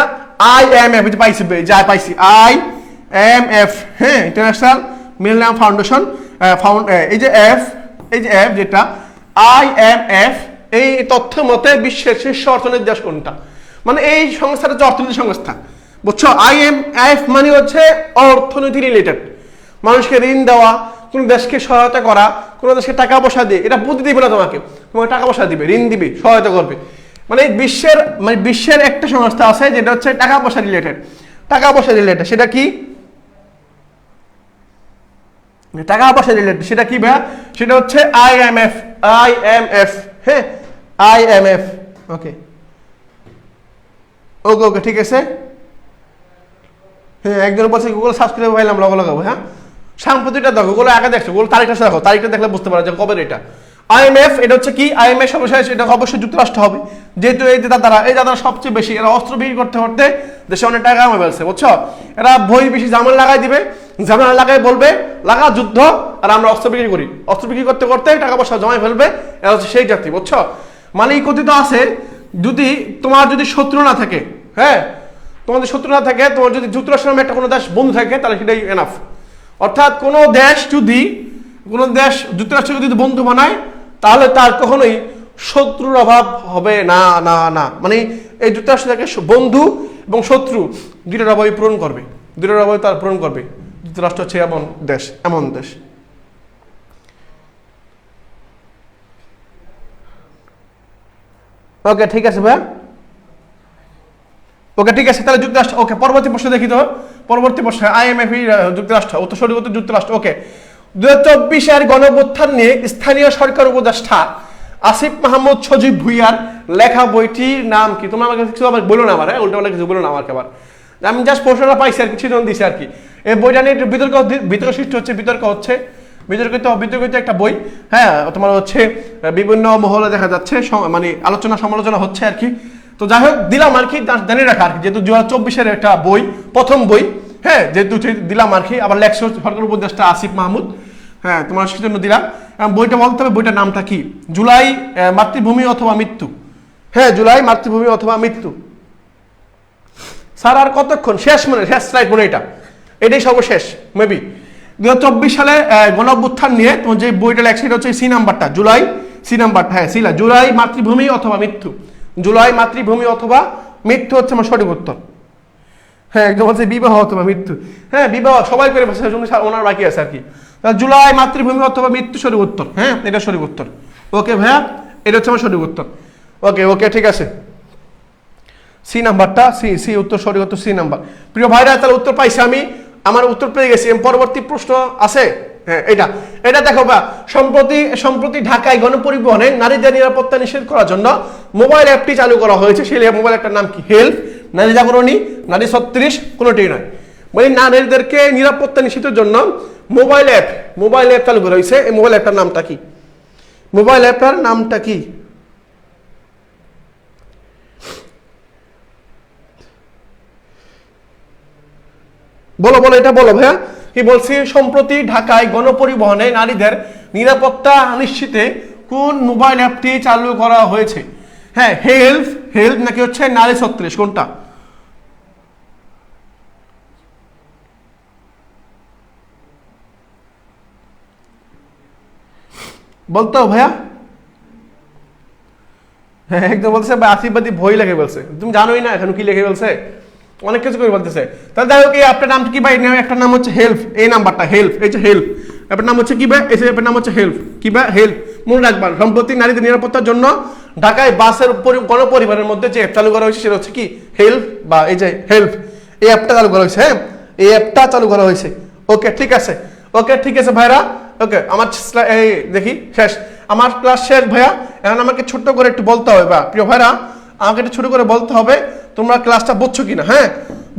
IMF, এটা পাইছি, যা পাইছি IMF, হ্যাঁ ইন্টারন্যাশনাল মিলেনিয়াম ফাউন্ডেশন, এই যে এফ যেটা IMF, এই তথ্য মতে বিশ্বের শীর্ষ অর্থনৈতিক দেশ কোনটা? মানে এই সংস্থাটা হচ্ছে অর্থনৈতিক সংস্থা, বুঝছো? IMF মানে হচ্ছে অর্থনীতি রিলেটেড, মানুষকে ঋণ দেওয়া, কোন দেশকে সহায়তা করা, কোন দেশকে টাকা পয়সা দিয়ে, এটা বুদ্ধি দিবে না তোমাকে টাকা পয়সা দিবে, ঋণ দিবে, সহায়তা করবে। মানে বিশ্বের একটা সংস্থা আছে যেটা হচ্ছে টাকা পয়সা রিলেটেড, সেটা কি? টাকা পয়সা রিলেটেড, সেটা কি ভাইয়া? সেটা হচ্ছে IMF, হ্যাঁ IMF। ওকে ওকে ওকে ঠিক আছে। হ্যাঁ একজন বলছে গুগল সাবস্ক্রাইব পাইলাম, লাগাবো। হ্যাঁ সাম্প্রতিকটা দেখো, গুগল আগে দেখছো, গুগল তারিখটা দেখো, তারিখটা দেখলে বুঝতে পারো যে কবে এটা। IMF এটা হচ্ছে কি? IMF সর্বশেষ এটা অবশ্যই যুক্তরাষ্ট্র হবে, যেহেতু এই দাদারা সবচেয়ে বেশি, এরা অস্ত্র বিক্রি করতে দেশে অনেক টাকা কামাই ফেলছে, বুঝছো? এরা বেশি জামাল লাগাই দিবে, জামাল লাগাই বলবে লাগা যুদ্ধ, আর আমরা অস্ত্র বিক্রি করি, অস্ত্র বিক্রি করতে টাকা পয়সা জমাই ফেলবে, এরা হচ্ছে সেই জাতি, বুঝছো? মানে এই কথিত আছে, তোমার যদি শত্রু না থাকে, হ্যাঁ তোমাদের শত্রু না থাকে, তোমার যদি যুক্তরাষ্ট্র নামে একটা কোনো দেশ বন্ধু থাকে, তাহলে সেটাই এনাফ। অর্থাৎ কোনো দেশ যুক্তরাষ্ট্রকে যদি বন্ধু বানায়, তাহলে তার কখনোই শত্রুর অভাব হবে না। মানে এই যুক্তরাষ্ট্র থেকে বন্ধু এবং শত্রু দুইটার অভাবই পূরণ করবে, যুক্তরাষ্ট্র হচ্ছে এমন দেশ। ওকে ঠিক আছে ভাইয়া, ওকে ঠিক আছে, তাহলে যুক্তরাষ্ট্র। ওকে পরবর্তী প্রশ্ন দেখি তো, পরবর্তী প্রশ্ন IMF যুক্তরাষ্ট্র, সঠিক উত্তর যুক্তরাষ্ট্র। ওকে 2024 গণঅভ্যুত্থান নিয়ে স্থানীয় সরকার উপদেষ্টা আসিফ মাহমুদ সজীব ভুইয়ার লেখা বইটির নাম কি? তোমরা আমাকে কিছু বলো না, আমার উল্টাপাল্টা কিছু বলো না আমাকে আবার, আমি জাস্ট প্রশ্নটা পাইছি আর কি, ছিটন দিছি আর কি। এই বইটা নিয়ে বিতর্ক সৃষ্টি হচ্ছে, বিতর্কিত একটা বই। হ্যাঁ তোমার হচ্ছে বিভিন্ন মহলে দেখা যাচ্ছে, মানে আলোচনা সমালোচনা হচ্ছে আর কি। তো যাই হোক দিলাম আর কি, জানিয়ে রাখা আর কি, যেহেতু 2024 একটা বই, প্রথম বই, হ্যাঁ যেহেতু দিলাম আর কি। আবার লেখছে সরকার উপদেষ্টা আসিফ মাহমুদ, হ্যাঁ তোমার সেজন্য দিলাম। বইটা বলতে হবে বইটার নামটা কি? জুলাই মাতৃভূমি অথবা মৃত্যু। হ্যাঁ জুলাই মাতৃভূমি অথবা মৃত্যু। স্যার আর কতক্ষণ, শেষ মানে শেষ স্লাইড মনে, এটাই সর্বশেষ মেবি। 2024 সালে গণ অভ্যুত্থান নিয়ে তোমার যে বইটা লেখছে এটা হচ্ছে সি নাম্বারটা, জুলাই সি নাম্বারটা, হ্যাঁ সিলা, জুলাই মাতৃভূমি অথবা মৃত্যু, জুলাই মাতৃভূমি অথবা মৃত্যু হচ্ছে আমার সঠিক উত্তর। হ্যাঁ একদম হচ্ছে বিবাহ অথবা মৃত্যু, হ্যাঁ বিবাহ সবাই করে বসে, ওনার বাকি আছে আর কি। জুলাই মাতৃভূমি অথবা মৃত্যু সঠিক উত্তর, হ্যাঁ এটা সঠিক উত্তর। ওকে ভাইয়া, এটা হচ্ছে আমার সঠিক উত্তর। ওকে ওকে ঠিক আছে, সি নাম্বারটা, সি সি উত্তর, সঠিক উত্তর সি নাম্বার। প্রিয় ভাইরা তাহলে উত্তর পাইছি আমি, আমার উত্তর পেয়ে গেছি। পরবর্তী প্রশ্ন আছে, হ্যাঁ এটা দেখো বা, সম্প্রতি ঢাকায় গণপরিবহনে নারীদের নিরাপত্তা নিশ্চিত করার জন্য মোবাইল অ্যাপটি চালু করা হয়েছে। সেই মোবাইল অ্যাপটার নাম কি? হেল্প, নারী জাগরণী, নারী 36, কোনোটিই নয়। মানে নারীদেরকে নিরাপত্তা নিশ্চিতের জন্য মোবাইল অ্যাপ চালু করা হয়েছে। এই মোবাইল অ্যাপটার নামটা কি? মোবাইল অ্যাপটার নামটা কি? বলো এটা বলো ভাইয়া, কি বলছি? সম্প্রতি ঢাকায় গণপরিবহনে নারীদের নিরাপত্তা নিশ্চিতে কোন মোবাইল অ্যাপটি চালু করা হয়েছে? হ্যাঁ হেল্প নাকি হচ্ছে নারী 36, কোনটা? বলতো ভাইয়া। হ্যাঁ একদম বলছে আসিফবাদী বই লেখে বলছে, তুমি জানোই না এখন কি লেখে বলছে, অনেক কিছু করে বলতেছে। তাহলে যাই হোক, এই আপনার নাম কি ভাই? একটা নাম হচ্ছে হেল্প, এই নাম্বারটা হেল্প, এই যে হেল্প আপনার নাম হচ্ছে কি ভাই? এই যে আপনার নাম হচ্ছে হেল্প, কি ভাই? হেল্প, মনে রাখবেন। সম্প্রতি নারীদের নিরাপত্তার জন্য ঢাকায় বাসের গণপরিবহনের মধ্যে যে অ্যাপ চালু করা হয়েছে সেটা হচ্ছে কি? হেল্প, বা এই যে হেল্প, এই অ্যাপটা চালু করা হয়েছে। হ্যাঁ এই অ্যাপটা চালু করা হয়েছে। ওকে ঠিক আছে, ওকে ঠিক আছে ভাইরা। ওকে আমার এই দেখি শেষ, আমার ক্লাস শেষ ভাইয়া। এখন আমাকে ছোট্ট করে একটু বলতে হবে, বা প্রিয় ভাইরা আমাকে একটু ছোট করে বলতে হবে তোমরা ক্লাসটা বুঝছো কিনা। হ্যাঁ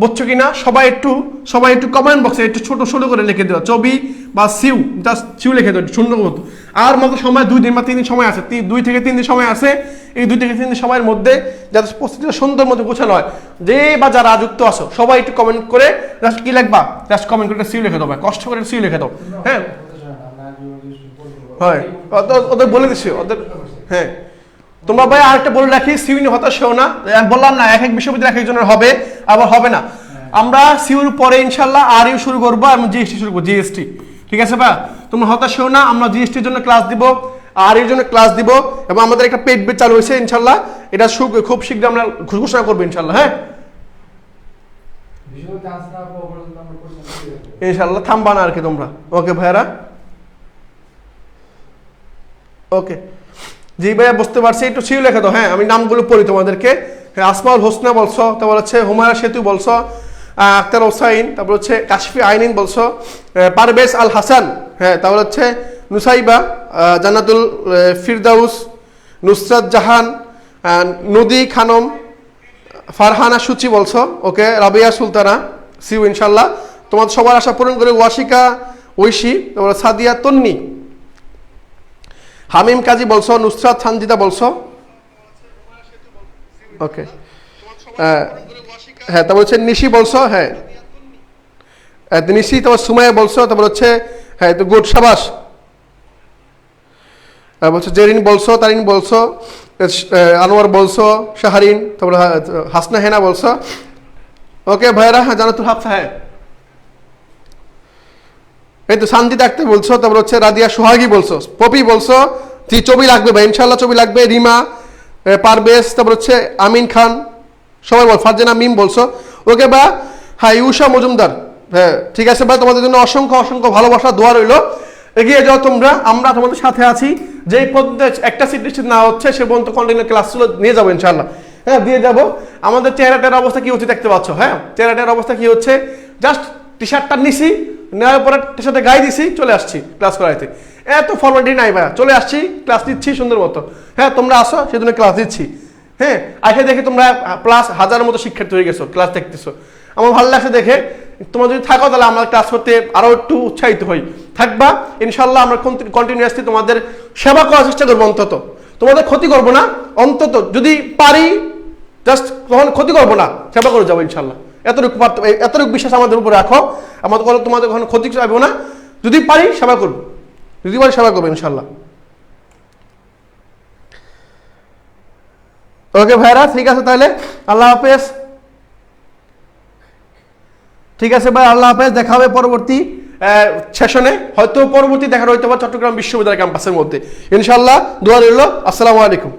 বুঝছো কিনা সবাই একটু কমেন্ট বক্সে একটু ছোট করে লিখে দিও, ছবি বা সিউ, জাস্ট সিউ লিখে দিও সুন্দর মতো। আর মতো সময় 2 দিন বা 3 দিন সময় আছে, 2 থেকে 3 দিন সময় আছে। এই 2 থেকে 3 দিন সময়ের মধ্যে যাতে প্রস্তুতিটা সুন্দর মতো গোছানো হয়, যে বা যারা যুক্ত আছো সবাই একটু কমেন্ট করে জাস্ট কি লিখবা, জাস্ট কমেন্ট করে সিউ লিখে দাও, কষ্ট করে সিউ লিখে দাও। হ্যাঁ হয় ওদের বলে দিচ্ছি ওদের। হ্যাঁ তোমরা ভাই আরেকটা বলে রাখি, সিউনি হতাশ হও না। আমি বললাম না এক বিশ্ববিদ্যালয় এক একজনের হবে, আবার হবে না। আমরা সিউর পরে ইনশাল্লাহ আরইউ শুরু করবো, এবং জিএসটি শুরু করবো, জিএসটি। ঠিক আছে ভাই, তোমরা হতাশ হও না। আমরা জিএসটির জন্য ক্লাস দিব, আরইউর জন্য ক্লাস দিব, এবং আমাদের একটা পেড বেচ চালু হয়েছে ইনশাল্লাহ। এটা খুব শীঘ্র আমরা ঘোষণা করবো ইনশাল্লাহ। হ্যাঁ ইনশাল্লাহ, থামবা না আর কি তোমরা। ওকে ভাইয়ারা, ওকে জি ভাইয়া বুঝতে পারছি, একটু সিউ লেখা দাও। হ্যাঁ আমি নামগুলো পড়ি তোমাদেরকে। আসমাউল হোসনা বলছো, তারপর হচ্ছে হুমায়রা সেতু বলছো, আক্তার হোসাইন, তারপর হচ্ছে কাশফি আইনিন বলছো, পারভেজ আল হাসান, হ্যাঁ তারপর হচ্ছে নুসাইবা, জান্নাতুল ফিরদাউস, নুসরাত জাহান, নদী খানম, ফারহানা সুচি বলছো। ওকে রাবিয়া সুলতানা, সিউ ইনশাল্লাহ। তোমাদের সবার আশা পূরণ করে ওয়াশিকা ঐশী, তারপর সাদিয়া তন্নি, হামিম কাজী বলছো, নুসরাত সানজিদা বলছো। ওকে হ্যাঁ তারপর হচ্ছে নিশি বলছো, হ্যাঁ নিশি, তারপর সুমাইয়া বলছো, তারপর হচ্ছে হ্যাঁ তো গুড সাবাস। বলছো জেরিন বলছো, তারিন বলছো, আনোয়ার বলছো, শাহরিন, তারপর হাসনা হেনা বলছো। ওকে ভাইরা, হ্যাঁ জানাতুল হাফসা, হ্যাঁ এই তো সানজিদা আক্তার বলছো, তারপর হচ্ছে রাদিয়া সোহাগী বলছো, পপি বলছো, জি ছবি লাগবে ভাই ইনশাল্লাহ, ছবি লাগবে। রিমা, পারভেজ, তারপর হচ্ছে আমিন খান, সবাই বল। ফারজানা মিম বলছো। ওকে বা, হ্যাঁ ইউষা মজুমদার, হ্যাঁ ঠিক আছে ভাই, তোমাদের জন্য অসংখ্য ভালোবাসা, দোয়া রইল। এগিয়ে যাও তোমরা, আমরা তোমাদের সাথে আছি। যেই পদ্ধতি একটা সিট নিশ্চিত না হচ্ছে সে পর্যন্ত কন্টিনিউ ক্লাসগুলো নিয়ে যাবো ইনশাল্লাহ। হ্যাঁ দিয়ে যাবো। আমাদের চেহারাটার অবস্থা কি হচ্ছে দেখতে পাচ্ছ। হ্যাঁ চেহারাটার অবস্থা কি হচ্ছে, জাস্ট টি শার্টটা নিছি, নেওয়ার পরে টি শার্টে গায়ে দিছি, চলে আসছি ক্লাস করাইতে। এত ফর্মালিটি নাই ভাইয়া, চলে আসছি, ক্লাস দিচ্ছি সুন্দর মতো। হ্যাঁ তোমরা আসো, সেজন্য ক্লাস দিচ্ছি। হ্যাঁ আসে দেখে তোমরা প্লাস 1000-এর মতো শিক্ষার্থী হয়ে গেছো, ক্লাস দেখতেছো, আমার ভালো লাগছে দেখে। তোমরা যদি থাকো তাহলে আমরা ক্লাস করতে আরো একটু উৎসাহিত হই, থাকবা ইনশাল্লাহ। আমরা কন্টিনিউয়াসলি তোমাদের সেবা করার চেষ্টা করবো, অন্তত তোমাদের ক্ষতি করবো না, অন্তত যদি পারি জাস্ট তখন ক্ষতি করবো না, সেবা করে যাবো ইনশাল্লাহ। এতটুকু বিশ্বাস আমাদের উপর রাখো, আমাদের তোমাদের কখনো ক্ষতি চাইবো না, যদি পারি সেবা করবো, যদি পারি সেবা করবো ইনশাল্লাহ। ওকে ভাইরা ঠিক আছে তাহলে, আল্লাহ হাফেজ। ঠিক আছে ভাই, আল্লাহ হাফেজ, দেখা হবে পরবর্তী সেশনে, হয়তো পরবর্তী দেখা হইতে পারে চট্টগ্রাম বিশ্ববিদ্যালয় ক্যাম্পাসের মধ্যে। ইনশাআল্লাহ দোয়া রইল। আসসালামু আলাইকুম।